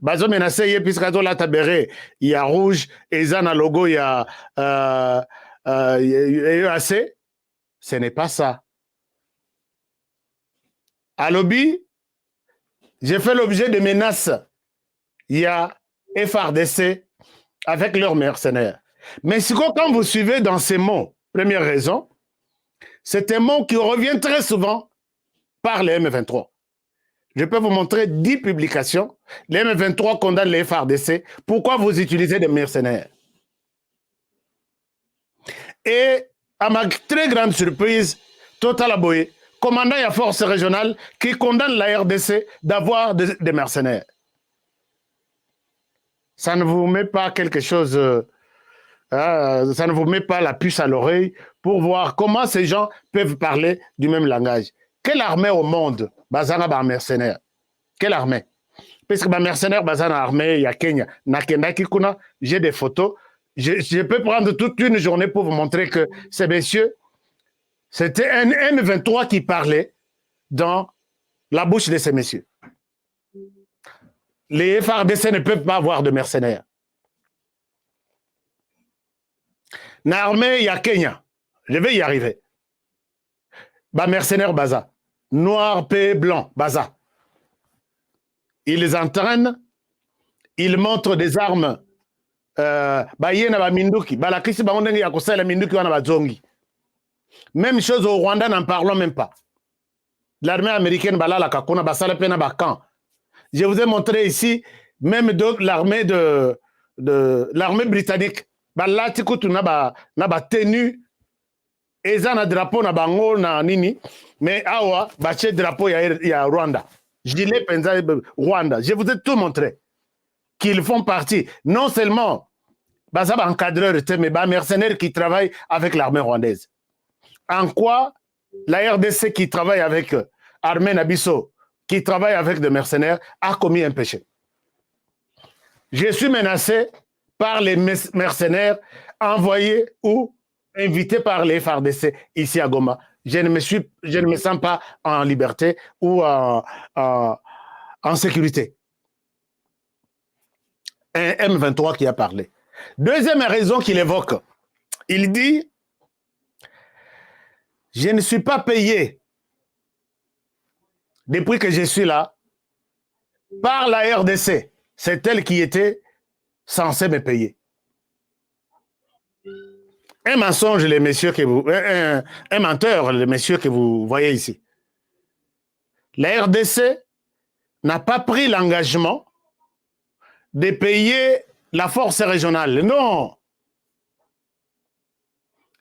Bazo menacé puisque Azo la tabéré il y a rouge et ils ont un logo il y a EAC. Ce n'est pas ça. À lobby, j'ai fait l'objet de menaces. Il y a FRDC avec leurs mercenaires. Mais quand vous suivez dans ces mots, première raison, c'est un mot qui revient très souvent par les M23. Je peux vous montrer 10 publications. Les M23 condamnent les FRDC. Pourquoi vous utilisez des mercenaires? Et à ma très grande surprise, Total Aboye, commandant de la force régionale, qui condamne la RDC d'avoir des mercenaires. Ça ne vous met pas quelque chose, ça ne vous met pas la puce à l'oreille pour voir comment ces gens peuvent parler du même langage. Quelle armée au monde bazana ba mercenaires? Quelle armée? Parce que ba mercenaires bazana armée, il y a Kenya, Nakenda Kikuna, j'ai des photos. Je peux prendre toute une journée pour vous montrer que ces messieurs, c'était un M23 qui parlait dans la bouche de ces messieurs. Les FRDC ne peuvent pas avoir de mercenaires. Dans l'armée, il y a Kenya. Je vais y arriver. Bah, mercenaires Baza. Noir, paix, blanc, Baza. Ils les entraînent. Ils montrent des armes. Même chose au Rwanda, n'en parlons même pas. L'armée américaine, je vous ai montré ici, même l'armée l'armée britannique, tenu, et un drapeau na bango na nini, mais awa, bache drapeau ya Rwanda. Gilet penza Rwanda. Je vous ai tout montré. Qu'ils font partie, non seulement encadreurs, mais mercenaires qui travaillent avec l'armée rwandaise. En quoi la RDC qui travaille avec Armée Nabiso, qui travaille avec des mercenaires, a commis un péché? Je suis menacé par les mercenaires envoyés ou invités par les FARDC ici à Goma. Je ne me sens pas en liberté ou en sécurité. Un M23 qui a parlé. Deuxième raison qu'il évoque, il dit « Je ne suis pas payé depuis que je suis là par la RDC. C'est elle qui était censée me payer. » Un mensonge, les messieurs que vous... Un menteur, les messieurs que vous voyez ici. La RDC n'a pas pris l'engagement de payer la force régionale. Non.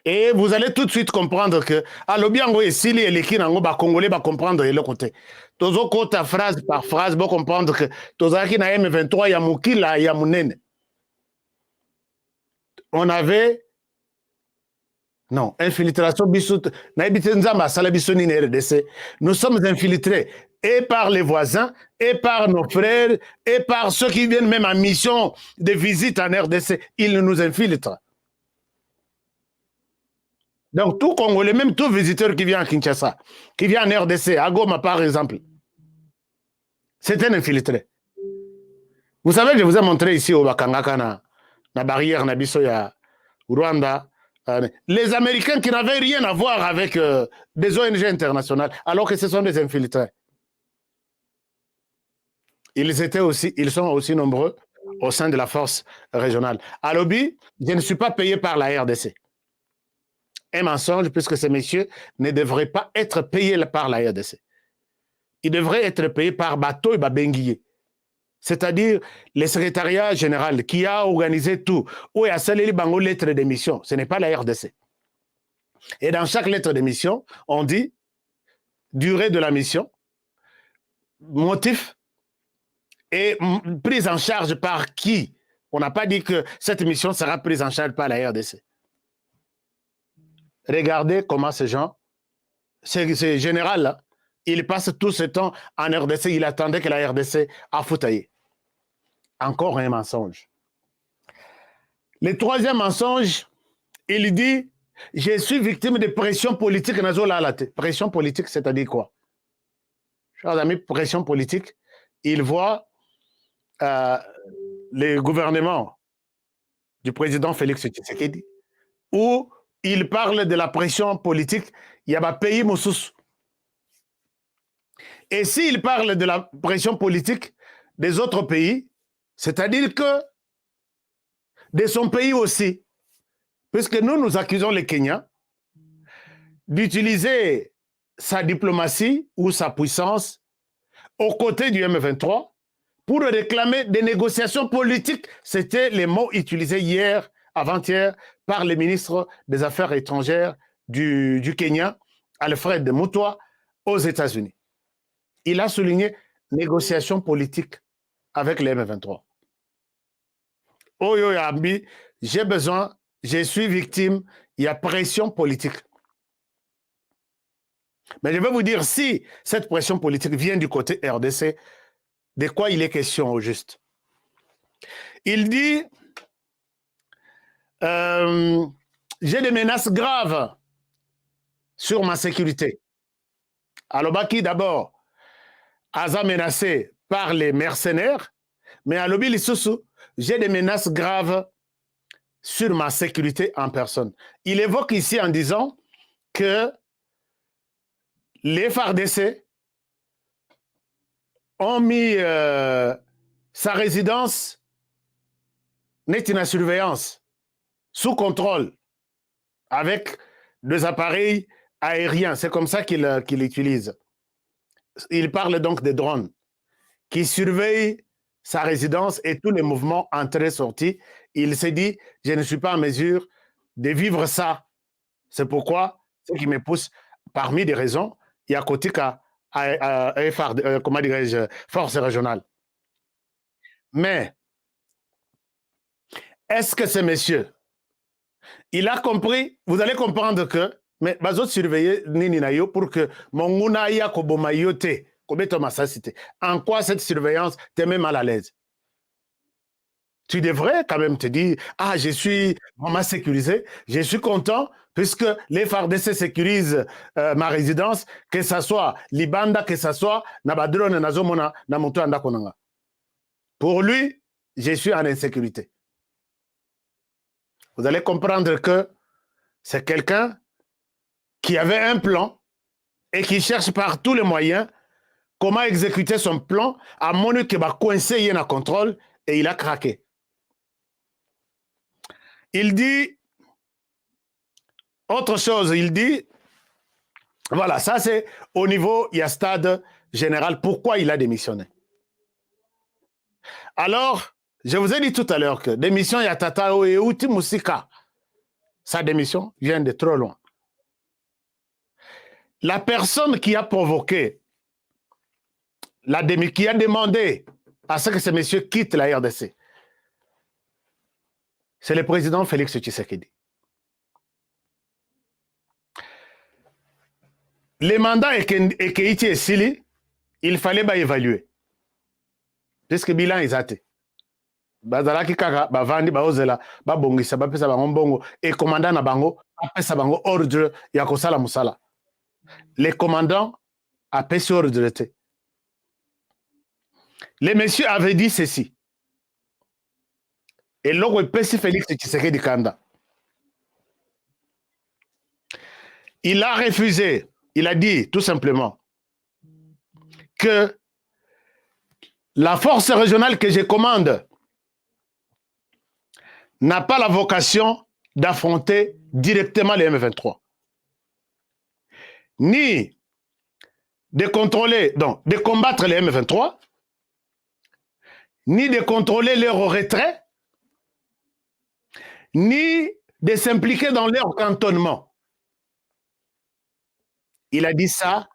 Et vous allez tout de suite comprendre que à l'obiango et Sili et les Nango ba Congolais va comprendre le côté. Tozo kota phrase par phrase va comprendre que Tozaki na M23 ya mukila ya munene. On avait non, infiltration bisou na ibitenzamba sala bisoni na RDC. Nous sommes infiltrés et par les voisins, et par nos frères, et par ceux qui viennent même en mission de visite en RDC. Ils nous infiltrent. Donc, tout Congolais, même tout visiteur qui vient à Kinshasa, qui vient en RDC, à Goma par exemple, c'est un infiltré. Vous savez, je vous ai montré ici au Bakangaka, la barrière Nabisoya, Rwanda, les Américains qui n'avaient rien à voir avec des ONG internationales, alors que ce sont des infiltrés. Ils sont aussi nombreux au sein de la force régionale. À Lobby, je ne suis pas payé par la RDC. Un mensonge, puisque ces messieurs ne devraient pas être payés par la RDC. Ils devraient être payés par Bateau et Babenguié. C'est-à-dire le secrétariat général qui a organisé tout, où il y a scellé les lettres d'émission. Ce n'est pas la RDC. Et dans chaque lettre d'émission, on dit durée de la mission, motif et prise en charge par qui. On n'a pas dit que cette mission sera prise en charge par la RDC. Regardez comment ces gens, ces généraux-là, ils passent tout ce temps en RDC, ils attendaient que la RDC a foutaillé. Encore un mensonge. Le troisième mensonge, il dit, je suis victime de pression politique. Pression politique, c'est-à-dire quoi? Chers amis, pression politique, il voit le gouvernement du président Félix Tshisekedi, où il parle de la pression politique, il y a un pays Moussous. Et s'il parle de la pression politique des autres pays, c'est-à-dire que de son pays aussi, puisque nous accusons les Kenyans d'utiliser sa diplomatie ou sa puissance aux côtés du M23 pour réclamer des négociations politiques. C'était les mots utilisés hier, avant-hier, par le ministre des Affaires étrangères du Kenya, Alfred Mutua, aux États-Unis. Il a souligné négociations politiques avec les M23. Oyo Yambi, j'ai besoin, je suis victime, il y a pression politique. Mais je vais vous dire, si cette pression politique vient du côté RDC, de quoi il est question au juste? Il dit, j'ai des menaces graves sur ma sécurité. Alobaki d'abord, Aza menacé par les mercenaires, mais Alobi Lissousou, j'ai des menaces graves sur ma sécurité en personne. Il évoque ici en disant que les FARDC ont mis sa résidence net en surveillance, sous contrôle, avec des appareils aériens. C'est comme ça qu'il utilise. Il parle donc des drones qui surveillent sa résidence et tous les mouvements entrées-sorties. Il s'est dit, je ne suis pas en mesure de vivre ça. C'est pourquoi, ce qui me pousse, parmi des raisons, il y a côté comment dirais-je, force régionale. Mais, est-ce que ces messieurs, il a compris, vous allez comprendre que, mais bazot surveiller nini na yo pour que monguna ya koboma yote, kobeto masasite. En quoi cette surveillance te met mal à l'aise? Tu devrais quand même te dire, ah, je suis vraiment sécurisé, je suis content, puisque les FARDC sécurisent ma résidence, que ce soit Libanda, que ce soit Nabadrone, Nazomona, Namoto Andakonanga. Pour lui, je suis en insécurité. Vous allez comprendre que c'est quelqu'un qui avait un plan et qui cherche par tous les moyens comment exécuter son plan à mon que va coincer un contrôle et il a craqué. Il dit autre chose, il dit voilà, ça c'est au niveau, il y a stade général, pourquoi il a démissionné. Alors, je vous ai dit tout à l'heure que démission Yatatao et Outi Moussika, sa démission vient de trop loin. La personne qui a provoqué, qui a demandé à ce que ces messieurs quittent la RDC, c'est le président Félix Tshisekedi. Les mandats Ekeiti et Sili, il fallait évaluer. Puisque bilan est athée. bazalaki kaka bavandi baozela babongisa bapesa bango mbongo et commandant na bango apesa bango ordre ya kosala musala. Les commandants apesi ordre te. Les messieurs avaient dit ceci. Et l'on repèse Félix Tshisekedi Kanda. Il a refusé, il a dit tout simplement que la force régionale que je commande n'a pas la vocation d'affronter directement les M23, ni de contrôler, donc de combattre les M23, ni de contrôler leur retrait, ni de s'impliquer dans leur cantonnement. Il a dit ça.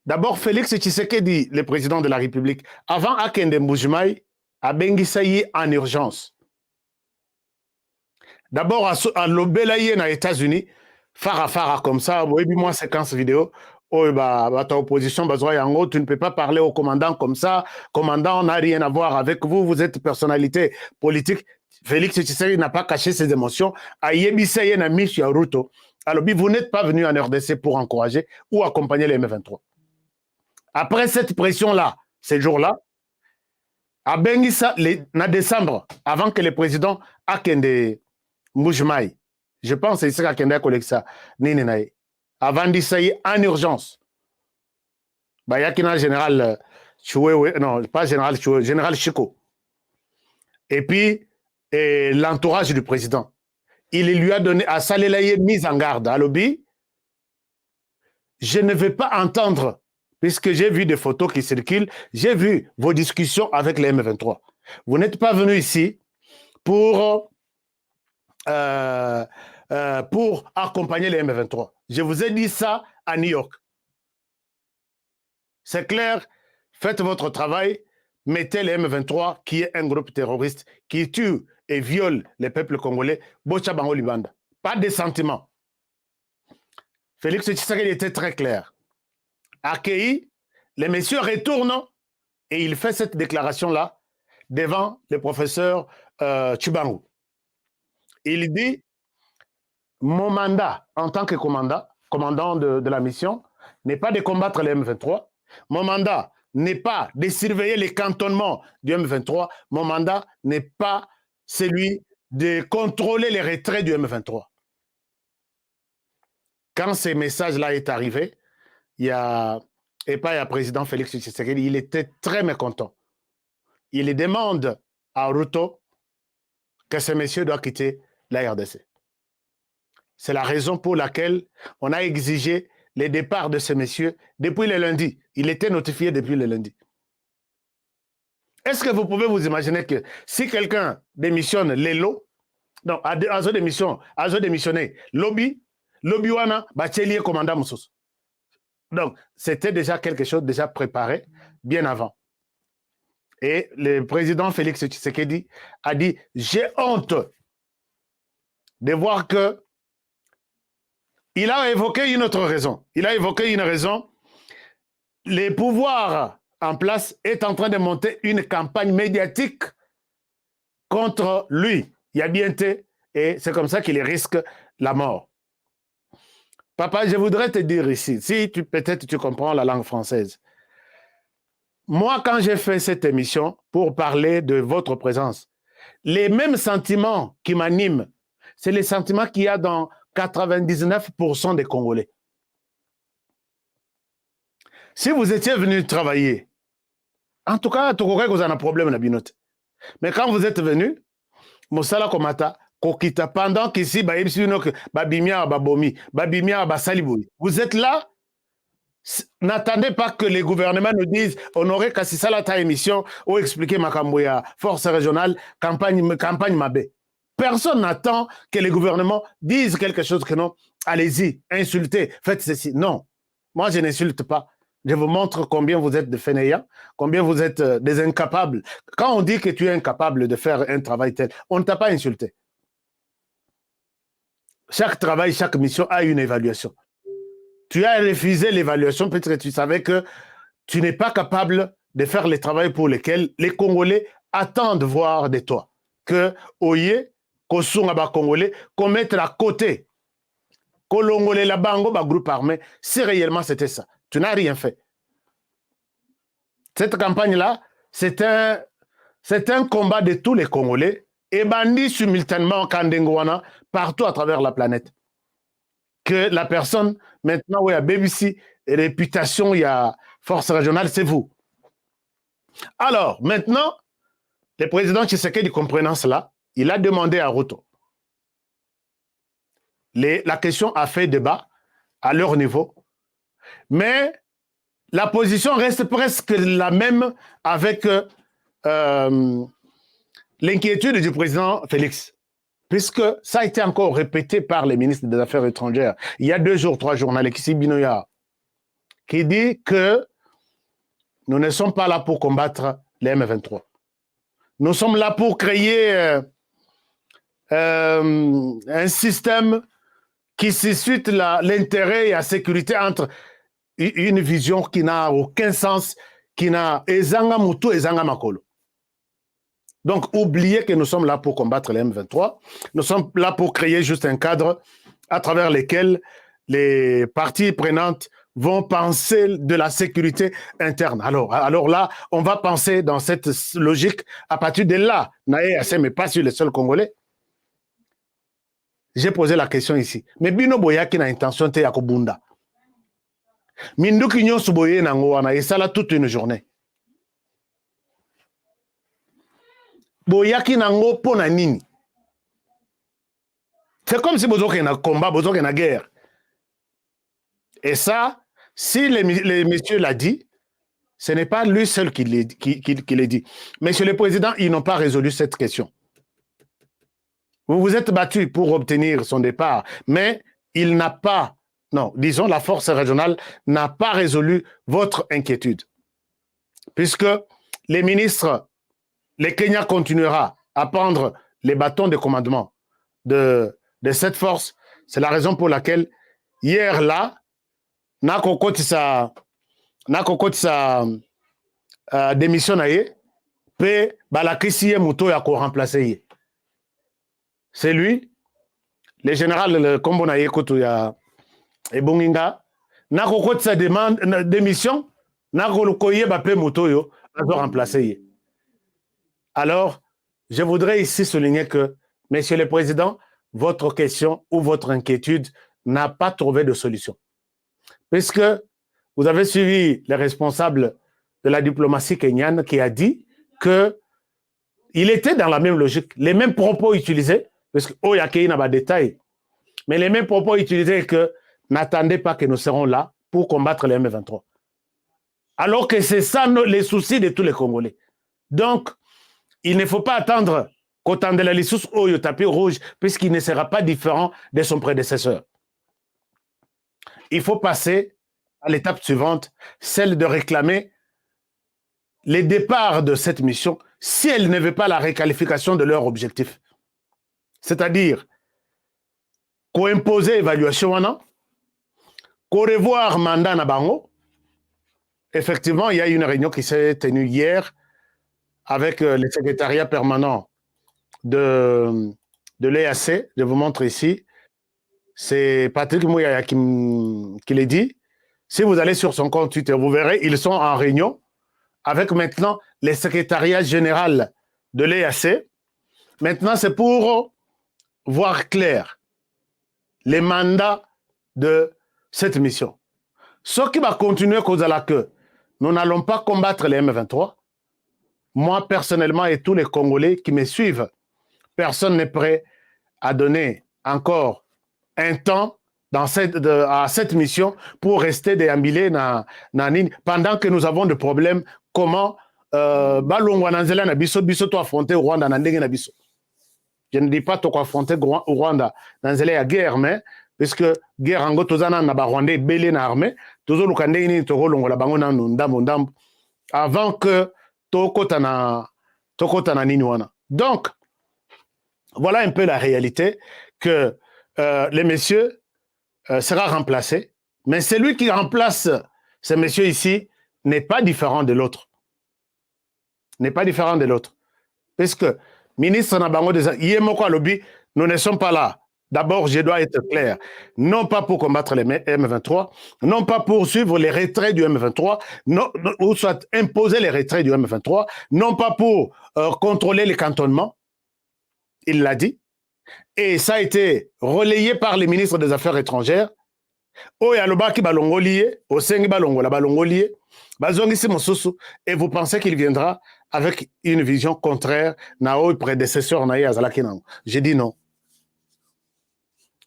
D'abord, Félix Tshisekedi, le président de la République, avant Akende Mboujmaï, a bengisayi en urgence. D'abord, à l'Obelaye aux États-Unis, Farah comme ça, oui, moi, séquence vidéo, oh, ta opposition, tu ne peux pas parler au commandant comme ça. Commandant, on n'a rien à voir avec vous, vous êtes personnalité politique. Félix Tshisekedi n'a pas caché ses émotions. Ayebisaye na Michia Ruto. Alors, vous n'êtes pas venu en RDC pour encourager ou accompagner les M23. Après cette pression-là, ces jours-là, à Bengissa, en décembre, avant que le président Akende Mboujmaï, je pense que c'est Akende Koleksa, avant d'essayer en urgence, il y a un général Choué, non, pas général Choué, général Chiko. Et puis, l'entourage du président. Il lui a donné à Salelaye mise en garde à lobby. Je ne vais pas entendre, puisque j'ai vu des photos qui circulent, j'ai vu vos discussions avec les M23. Vous n'êtes pas venu ici pour accompagner les M23. Je vous ai dit ça à New York. C'est clair, faites votre travail, mettez les M23, qui est un groupe terroriste qui tue et viole les peuples congolais, Bocha Bango Libanda. Pas de sentiments. Félix Tshisekedi était très clair. Accueilli, les messieurs retournent et il fait cette déclaration-là devant le professeur Tchibangu. Il dit, mon mandat en tant que commandant de la mission n'est pas de combattre les M23. Mon mandat n'est pas de surveiller les cantonnements du M23. Mon mandat n'est pas celui de contrôler les retraits du M23. Quand ce message-là est arrivé, il y a président Félix Tshisekedi, il était très mécontent. Il demande à Ruto que ce monsieur doit quitter la RDC. C'est la raison pour laquelle on a exigé le départ de ce monsieur depuis le lundi. Il était notifié depuis le lundi. Est-ce que vous pouvez vous imaginer que si quelqu'un démissionne l'élo, donc à démissionner lobby wana, bachelier commandant Moussous. Donc, c'était déjà quelque chose déjà préparé bien avant. Et le président Félix Tshisekedi a dit, j'ai honte de voir que il a évoqué une autre raison. Il a évoqué une raison. Les pouvoirs en place est en train de monter une campagne médiatique contre lui. Il y a bien été, et c'est comme ça qu'il risque la mort. Papa, je voudrais te dire ici, si peut-être tu comprends la langue française. Moi, quand j'ai fait cette émission pour parler de votre présence, les mêmes sentiments qui m'animent, c'est les sentiments qu'il y a dans 99% des Congolais. Si vous étiez venu travailler, en tout cas, vous avez un problème. Mais quand vous êtes venu, Moussala Komata, Kokita, pendant qu'ici, vous êtes là, n'attendez pas que les gouvernements nous disent Honoré Kassisala ta émission ou expliquer Makamboya, force régionale, campagne Mabé. Personne n'attend que les gouvernements disent quelque chose que non. Allez-y, insultez, faites ceci. Non, moi je n'insulte pas. Je vous montre combien vous êtes de fainéants, combien vous êtes des incapables. Quand on dit que tu es incapable de faire un travail tel, on ne t'a pas insulté. Chaque travail, chaque mission a une évaluation. Tu as refusé l'évaluation, peut-être que tu savais que tu n'es pas capable de faire le travail pour lequel les Congolais attend de voir de toi que Oye, Kosunga ba Congolais, qu'on mette à côté, Kolongolais la bango ba groupe armé, si réellement c'était ça. Tu n'as rien fait. Cette campagne-là, c'est un combat de tous les Congolais et bandit simultanément Kandengwana partout à travers la planète. Que la personne, maintenant, où il y a BBC, réputation, il y a force régionale, c'est vous. Alors, maintenant, le président Tshisekedi, comprenant cela, il a demandé à Ruto. La question a fait débat à leur niveau, mais la position reste presque la même avec l'inquiétude du président Félix, puisque ça a été encore répété par les ministres des Affaires étrangères. Il y a 2 jours, 3 jours, Alexis Binoya, qui dit que nous ne sommes pas là pour combattre les M23. Nous sommes là pour créer un système qui suscite l'intérêt et la sécurité entre une vision qui n'a aucun sens, qui n'a ezanga mutu, ezanga makolo. Donc, oubliez que nous sommes là pour combattre les M23. Nous sommes là pour créer juste un cadre à travers lequel les parties prenantes vont penser de la sécurité interne. Alors là, on va penser dans cette logique à partir de là. Mais pas sur les seuls Congolais. J'ai posé la question ici. Mais Bino Boyaki n'a intention de Yakobunda. Minduki Nyosu Boye Nangoana, et ça là toute une journée. Boyaki Nango Pona Nini. C'est comme si Bozoke na combat, Bozoke na guerre. Et ça, si les messieurs l'ont dit, ce n'est pas lui seul qui l'a dit. Monsieur le Président, ils n'ont pas résolu cette question. Vous vous êtes battu pour obtenir son départ, mais il n'a pas, non, disons la force régionale n'a pas résolu votre inquiétude. Puisque les ministres, le Kenya continuera à prendre les bâtons de commandement de cette force. C'est la raison pour laquelle, hier là, Nako Kotisa démissionné, pe balakisi muto ya ko remplacer. C'est lui, le général le kombo na yekoto ya Ebonginga, Nako Kotisa demande démission, Nako Lukoye ba pe muto yo a remplacer. Alors, je voudrais ici souligner que, Monsieur le Président, votre question ou votre inquiétude n'a pas trouvé de solution. Puisque vous avez suivi les responsables de la diplomatie kenyane qui a dit qu'il était dans la même logique, les mêmes propos utilisés, parce que Oyakei n'a pas de détails, mais les mêmes propos utilisés que n'attendez pas que nous serons là pour combattre les M23. Alors que c'est ça les soucis de tous les Congolais. Donc, il ne faut pas attendre qu'autant de la lissous au tapis rouge, puisqu'il ne sera pas différent de son prédécesseur. Il faut passer à l'étape suivante, celle de réclamer le départ de cette mission si elle ne veut pas la réqualification de leur objectif. C'est-à-dire qu'on impose évaluation, qu'on revoir mandat na bango. Effectivement, il y a une réunion qui s'est tenue hier avec le secrétariat permanent de l'EAC. Je vous montre ici. C'est Patrick Mouyaya qui l'a dit. Si vous allez sur son compte Twitter, vous verrez, ils sont en réunion avec maintenant le secrétariat général de l'EAC. Maintenant, c'est pour voir clair les mandats de cette mission. Ce qui va continuer cause à la queue, nous n'allons pas combattre les M23. Moi, personnellement, et tous les Congolais qui me suivent, personne n'est prêt à donner encore un temps à cette mission pour rester déambulé pendant que nous avons des problèmes. Comment affronter au Rwanda? Je ne dis pas qu'on affronter au Rwanda dans la guerre, mais puisque guerre en Gotozana na Rwanda belé na armée, toujours le Kandé la bangona ndambo avant que tokotana niniwana. Donc voilà un peu la réalité que les messieurs sera remplacé, mais celui qui remplace ces messieurs ici n'est pas différent de l'autre. N'est pas différent de l'autre. Puisque ministre Nabango des Yemoko Lobby, nous ne sommes pas là. D'abord, je dois être clair. Non pas pour combattre les M23, non pas pour suivre les retraits du M23, non, ou soit imposer les retraits du M23, non pas pour contrôler les cantonnements. Il l'a dit. Et ça a été relayé par les ministres des Affaires étrangères. Oyalobaki balongolié, Osengi balongola balongolié, bazongisi mosusu, et vous pensez qu'il viendra avec une vision contraire na o prédécesseur na yazalaki nango. J'ai dit non.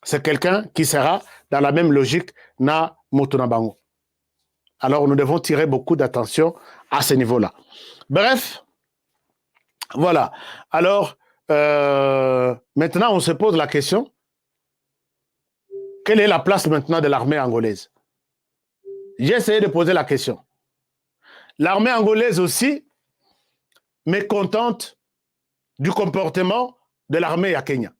C'est quelqu'un qui sera dans la même logique na Motunabango. Alors nous devons tirer beaucoup d'attention à ce niveau-là. Bref, voilà. Alors, maintenant on se pose la question, quelle est la place maintenant de l'armée angolaise? J'ai essayé de poser la question. L'armée angolaise aussi mécontente du comportement de l'armée à Kenya.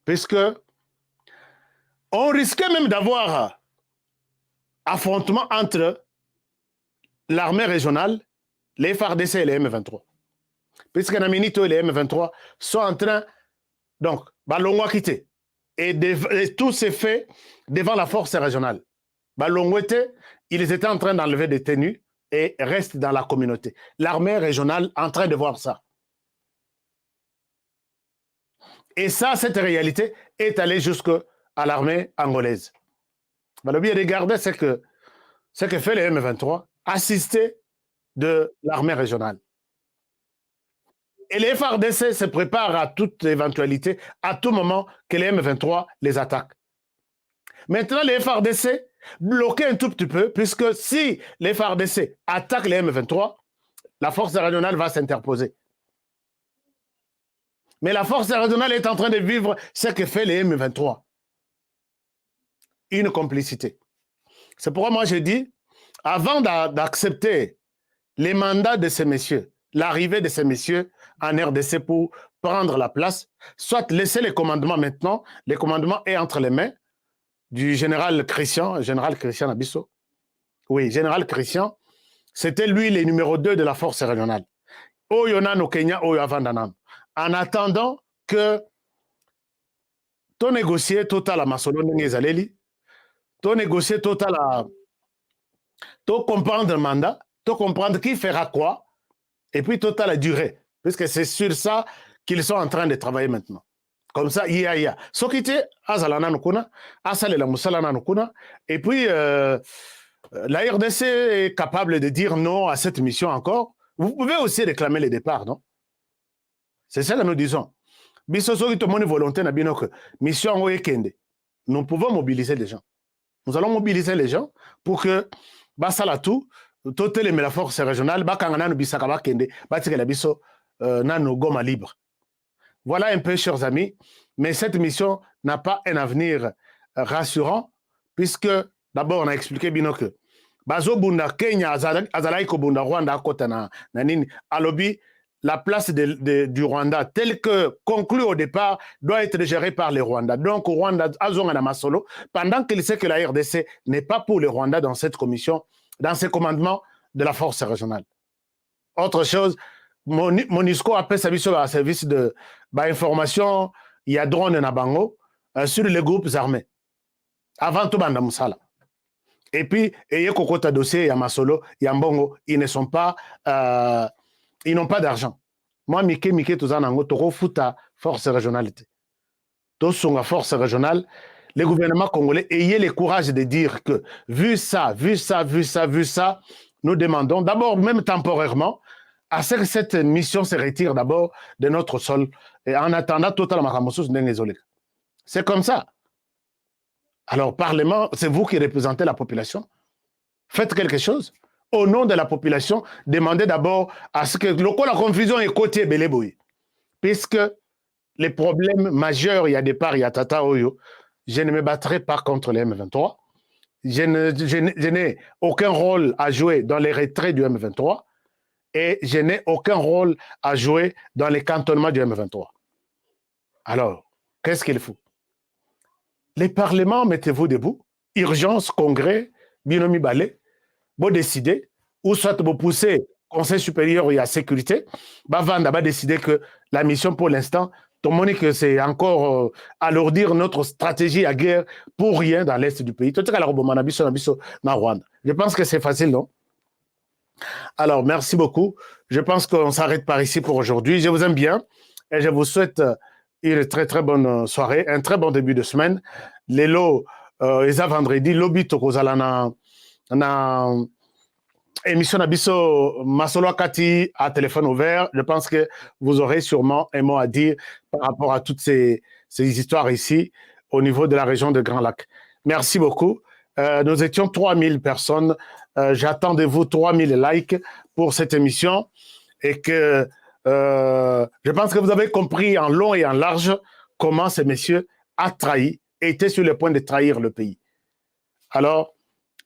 Puisque on risquait même d'avoir affrontement entre l'armée régionale, les FARDC et les M23. Puisque Naminito et les M23 sont en train, donc, Balongo a quitté. Et tout s'est fait devant la force régionale. Balongo ils étaient en train d'enlever des tenues et restent dans la communauté. L'armée régionale en train de voir ça. Et ça, cette réalité est allée jusqu'à l'armée angolaise. Balobi, regardez ce que fait les M23, assisté de l'armée régionale. Et les FARDC se préparent à toute éventualité, à tout moment que les M23 les attaquent. Maintenant, les FARDC bloquent un tout petit peu, puisque si les FARDC attaquent les M23, la force régionale va s'interposer. Mais la force régionale est en train de vivre ce que fait les M23. Une complicité. C'est pourquoi moi je dis, avant d'accepter les mandats de ces messieurs, l'arrivée de ces messieurs en RDC pour prendre la place, soit laisser les commandements maintenant, les commandements est entre les mains du général Christian Abisso. Oui, général Christian, c'était lui le numéro 2 de la force régionale. Oyonan au Kenya, Oyavandanam. En attendant que ton négocier total à Masolo Ngezaleli, ton négocier total à ton comprendre le mandat, ton comprendre qui fera quoi, et puis total la durée. Puisque c'est sur ça qu'ils sont en train de travailler maintenant. Comme ça, iya. Ce qui était Azalana Nukuna, Asalela Moussalana Nukuna, et puis la RDC est capable de dire non à cette mission encore. Vous pouvez aussi réclamer le départ, non? C'est ça que nous disons. Mission nous pouvons mobiliser les gens. Nous allons mobiliser les gens pour que Basalatou, Totel et la force régionale, Bakangana Bisakaba Kende, Batikela Biso, Nano Goma libre. Voilà un peu, chers amis, mais cette mission n'a pas un avenir rassurant, puisque d'abord on a expliqué bien que Bazo Bunda Kenya, Azalaiko Bunda Rwanda, Kotana, Nanini, Alobi, la place du Rwanda, telle que conclue au départ, doit être gérée par les Rwandais. Donc, Rwanda, Azongana Masolo, pendant qu'il sait que la RDC n'est pas pour les Rwandais dans cette commission, dans ce commandement de la force régionale. Autre chose, Monisco appelle sa mission à service de information, il y a drone Nabango sur les groupes armés. Avant tout, Banda Moussala. Et puis, il y a Kokota dossier, il y a Masolo, il y a Mbongo, ils ne sont pas. Ils n'ont pas d'argent. Moi, Mike, tout ça, Toro Futa, force régionale. Tout sont force régionale. Le gouvernement congolais, ayez le courage de dire que, vu ça, nous demandons, d'abord, même temporairement, à ce que cette mission se retire d'abord de notre sol, et en attendant, totalement, c'est comme ça. Alors, Parlement, c'est vous qui représentez la population. Faites quelque chose. Au nom de la population, demandez d'abord à ce que la confusion est côté Beleboui. Puisque les problèmes majeurs, il y a des parts, il y a Tata Oyo, je ne me battrai pas contre les M23. Je n'ai aucun rôle à jouer dans les retraits du M23 et je n'ai aucun rôle à jouer dans les cantonnements du M23. Alors, qu'est-ce qu'il faut? Les parlements, mettez-vous debout. Urgence, congrès, binomi balai. Vous décidez, ou soit vous poussez Conseil supérieur et à sécurité, Bavanda va décider que la mission pour l'instant, que c'est encore alourdir notre stratégie à guerre pour rien dans l'est du pays. Je pense que c'est facile, non? Alors, merci beaucoup. Je pense qu'on s'arrête par ici pour aujourd'hui. Je vous aime bien et je vous souhaite une très très bonne soirée, un très bon début de semaine. Les lots, vendredi, lobby tokozala na émission Nabiso Masolo Kati à téléphone ouvert. Je pense que vous aurez sûrement un mot à dire par rapport à toutes ces histoires ici au niveau de la région de Grand Lac. Merci beaucoup. Nous étions 3000 personnes. J'attends de vous 3000 likes pour cette émission et que je pense que vous avez compris en long et en large comment ces messieurs a trahi et étaient sur le point de trahir le pays. Alors,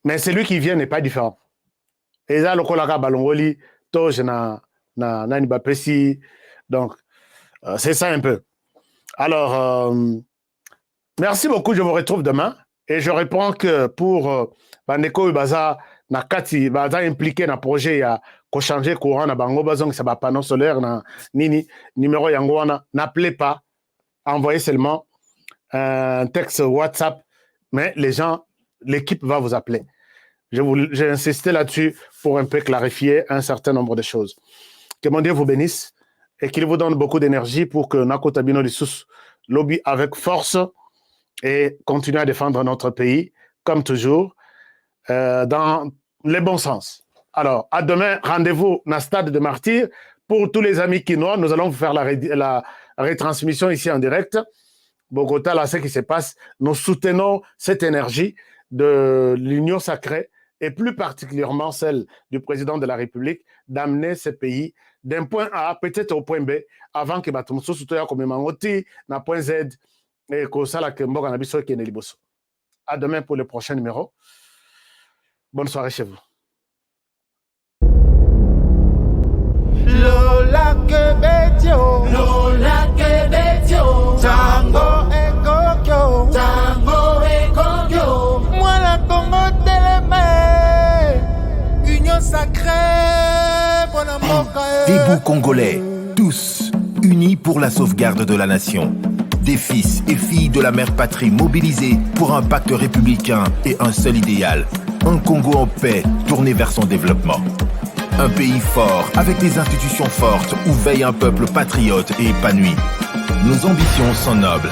mais celui qui vient n'est pas différent. Et là, le collègue Balongoli, Toge na Bapesi. Donc, c'est ça un peu. Alors, merci beaucoup. Je vous retrouve demain. Et je réponds que pour Bandeko Baza, na Kati, Baza impliqué dans le projet, à changer courant, na Bango Bazong, ça va panneau solaire, na Nini, numéro Yangoana, n'appelez pas, envoyez seulement un texte WhatsApp, mais les gens, l'équipe va vous appeler. J'ai insisté là-dessus pour un peu clarifier un certain nombre de choses. Que mon Dieu vous bénisse et qu'il vous donne beaucoup d'énergie pour que Nako Tabino Lissous lobby avec force et continue à défendre notre pays, comme toujours, dans le bon sens. Alors, à demain, rendez-vous dans le stade de Martyrs. Pour tous les amis quinois, nous allons vous faire la retransmission ici en direct. Bogota, là, ce qui se passe, nous soutenons cette énergie de l'Union sacrée et plus particulièrement celle du président de la République d'amener ce pays d'un point A peut-être au point B avant que Batumso Soutoya comme Mangoti na point Z et que ça la Kemboga na biso Keneli Bosso. À demain pour le prochain numéro. Bonne soirée chez vous. Lola Kebetio, Lola Kebetio, Tango et Kokyo, Tango et Kokyo, moi la Congo Télémé, Union sacrée, bon amour. Debout congolais, tous unis pour la sauvegarde de la nation. Des fils et filles de la mère patrie mobilisés pour un pacte républicain et un seul idéal. Un Congo en paix, tourné vers son développement. Un pays fort, avec des institutions fortes, où veille un peuple patriote et épanoui. Nos ambitions sont nobles.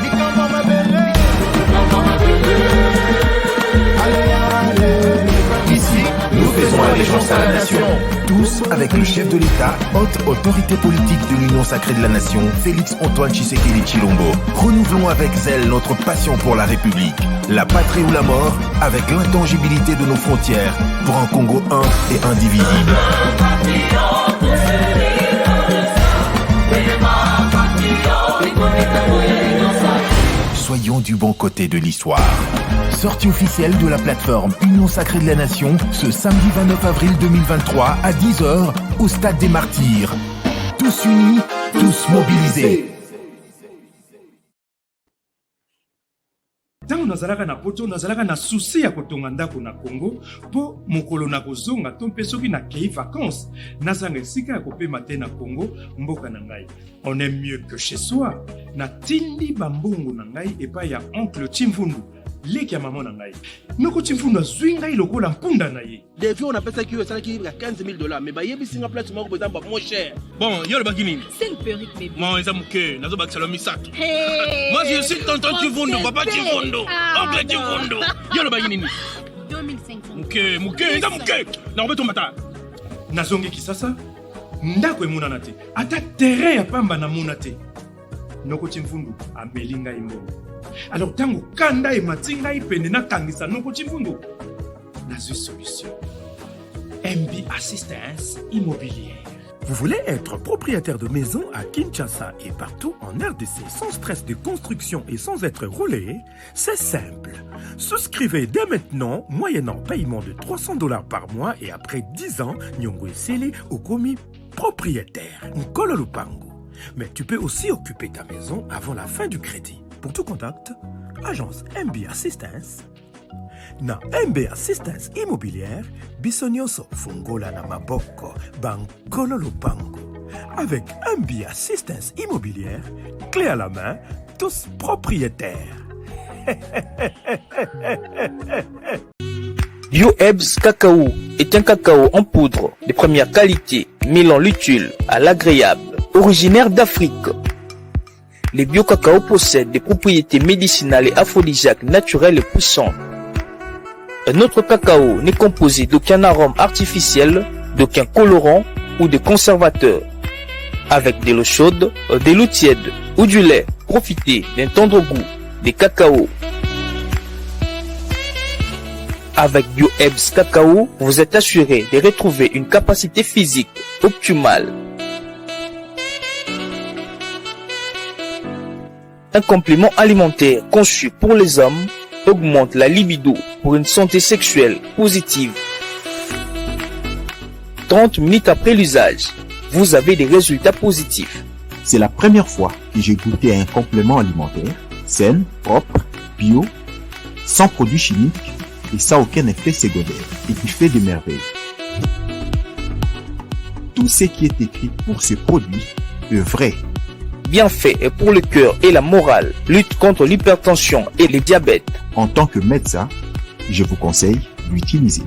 Ici, nous faisons allégeance à la nation. Tous avec le chef de l'État, haute autorité politique de l'Union sacrée de la nation, Félix-Antoine Tshisekedi Tshilombo. Renouvelons avec zèle notre passion pour la République. La patrie ou la mort, avec l'intangibilité de nos frontières, pour un Congo un et indivisible. Soyons du bon côté de l'histoire. Sortie officielle de la plateforme Union Sacrée de la Nation ce samedi 29 avril 2023 à 10h au Stade des Martyrs. Tous unis, tous mobilisés. Ntango nazalaka na poto nazalaka na souci ya kotonga ndako na Congo po mokolo na kozonga to mpe soki na kei vacances nazanga esika ya kopema te na Congo mboka na ngai. On est mieux que chez soi. Na tindi bambongo na ngai epai ya oncle Chimfundu leki ya maman na ngai. Noko Chimfundu azwi ngai lokola mpunda na ye. Depuis on appelle ça qui est $15 000 mais bayebi singa place moko par exemple moins cher. Bon, yo le bagini. C'est une perruque mais moi ça muke nazo bak salomi sato. Moi je suis tonton Chimfundu, papa Chimfundu, oncle Chimfundu. Yo le bagini. 2500. Muke, nda muke. Na obeto mata. Nazongi kisasa ndako emonana te. Ata terrain ya pamba na mona te. Noko Chimfundu ameli ngai mbongo. Alors tango kanda e matinga ipende na kangisa Noko Chimfundu. Nazu solution. MB Assistance Immobilière. Vous voulez être propriétaire de maison à Kinshasa et partout en RDC sans stress de construction et sans être relayé? C'est simple. Souscrivez dès maintenant, moyennant paiement de $300 par mois et après 10 ans, Nyongo Eseli au commis propriétaire. Nkolo Lupango. Mais tu peux aussi occuper ta maison avant la fin du crédit. Pour tout contact, agence MB Assistance Na MB Assistance Immobilière, Bissonioso Fungola na Maboko, Bankolo Lupango. Avec MB Assistance Immobilière, clé à la main, tous propriétaires. BioEbs Cacao est un cacao en poudre de première qualité, mêlant l'utile à l'agréable, originaire d'Afrique. Les bio-cacao possèdent des propriétés médicinales et aphrodisiaques naturelles et puissantes. Un autre cacao n'est composé d'aucun arôme artificiel, d'aucun colorant ou de conservateur. Avec de l'eau chaude, de l'eau tiède ou du lait, profitez d'un tendre goût des cacao. Avec BioEbs Cacao, vous êtes assuré de retrouver une capacité physique optimale. Un complément alimentaire conçu pour les hommes augmente la libido pour une santé sexuelle positive. 30 minutes après l'usage, vous avez des résultats positifs. C'est la première fois que j'ai goûté à un complément alimentaire sain, propre, bio, sans produits chimiques et sans aucun effet secondaire et qui fait des merveilles. Tout ce qui est écrit pour ce produit est vrai. Bien fait et pour le cœur et la morale, lutte contre l'hypertension et le diabète. En tant que médecin, je vous conseille d'utiliser.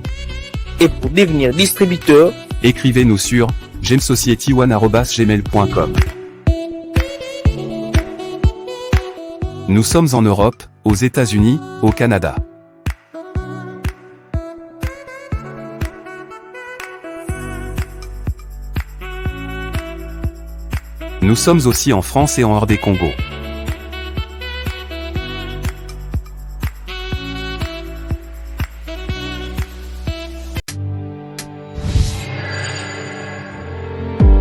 Et pour devenir distributeur, écrivez-nous sur gemsociety1@gmail.com. Nous sommes en Europe, aux États-Unis, au Canada. Nous sommes aussi en France et en hors des Congo.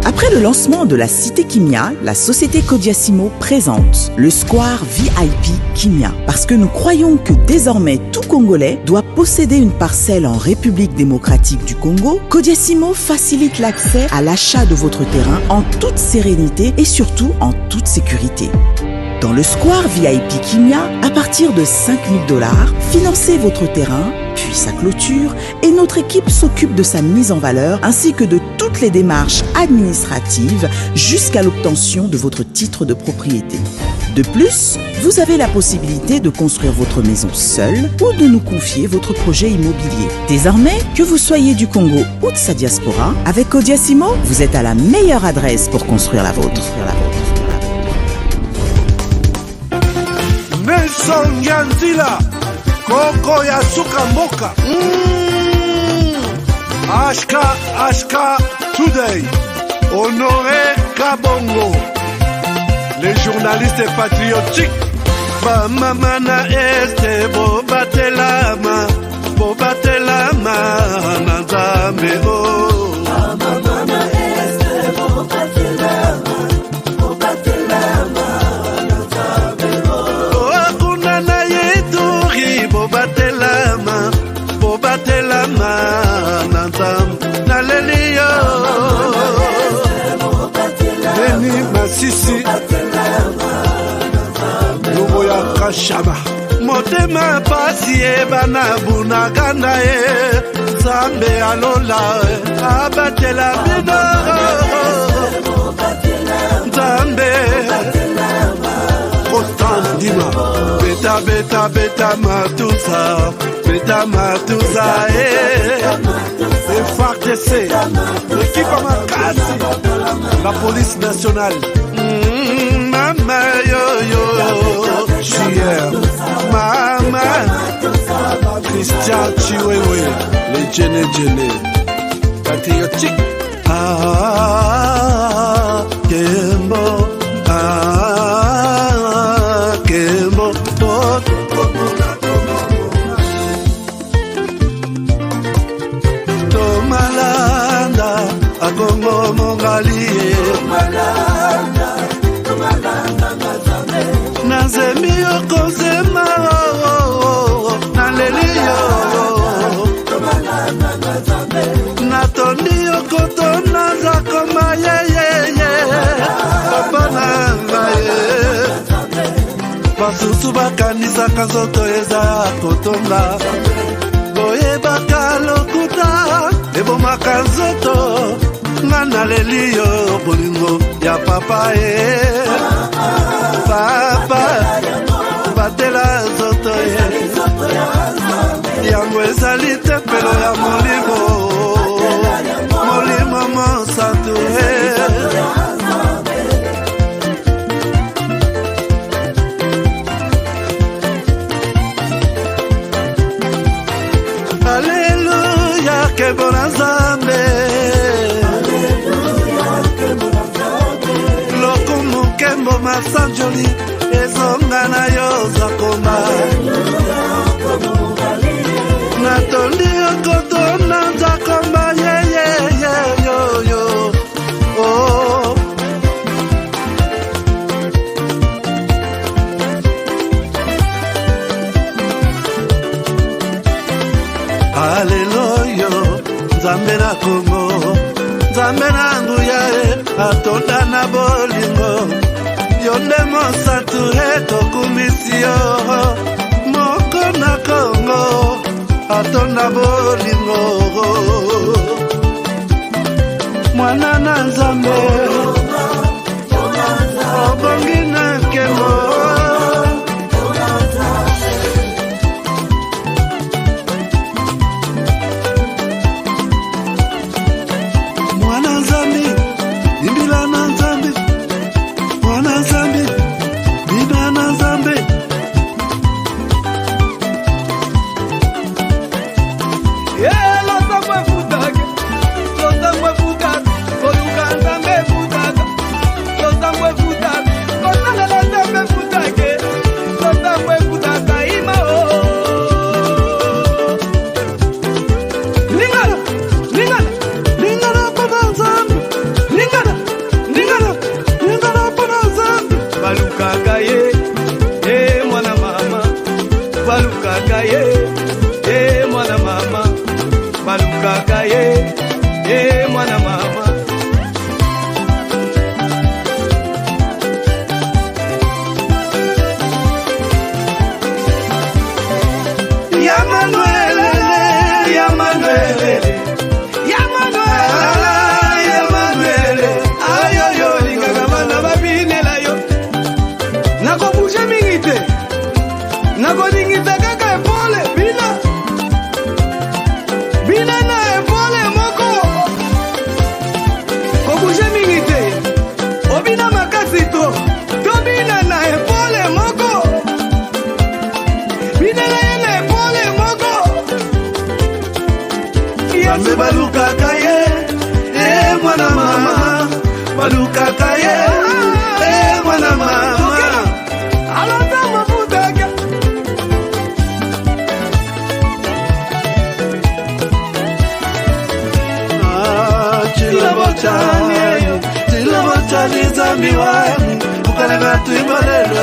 Après le lancement de la Cité Kimia, la société Kodiasimo présente le Square VIP Kimia. Parce que nous croyons que désormais tout Congolais doit posséder une parcelle en République démocratique du Congo, Kodiasimo facilite l'accès à l'achat de votre terrain en toute sérénité et surtout en toute sécurité. Dans le Square VIP Kimia, à partir de 5 000 $, financez votre terrain, puis sa clôture, et notre équipe s'occupe de sa mise en valeur ainsi que de toutes les démarches administratives jusqu'à l'obtention de votre titre de propriété. De plus, vous avez la possibilité de construire votre maison seule ou de nous confier votre projet immobilier. Désormais, que vous soyez du Congo ou de sa diaspora, avec Kodiasimo, vous êtes à la meilleure adresse pour construire la vôtre. Nelson Nyanzila, Koko ya Sukamboka. Ashka Today, Honoré Kabongo, les journalistes patriotiques. Bamamana este bobatelama nanzambe o. Bamamana este bobatelama nanzambe o. Akuna na yeduri bobatelama nanzambe naleliyo. Beni Masisi Luboya Kashaba Motema pasi bana bunagana Zambe alola abatela bino Zambe Constant Dima Beta matusa FARDC l'équipe Amakasi la police nationale Mama yo JR Mama Christian Chiwewe les Jene patriotique Kembo Tomalanda Agongo Mongali Nazemi Okozema Naleliyo Natoni Okoto Nazakoma Papa Nangaye Basusu bakanisaka nzoto eza kotonga boyebaka lokuta ebomaka nzoto nga naleli yo bolingo ya papa ye papa batela nzoto ye yango ezali tempelo ya molimo molimo mosantu ye Alléluia, que bon ensemble. Lokumu kembo masanjoli, ezonga na yo zakoma. Natondi okoto na zakoma, yo. Oh. Haleluya, Nzambe na Kongo, Nzambe na nguya atonda na bolingo, yonde mosatu tokumisi yo, moko na Kongo, atonda bolingo, mwana na Nzambe, obongi na kemo. Nzambi wani, ukalanga tuimbalelo.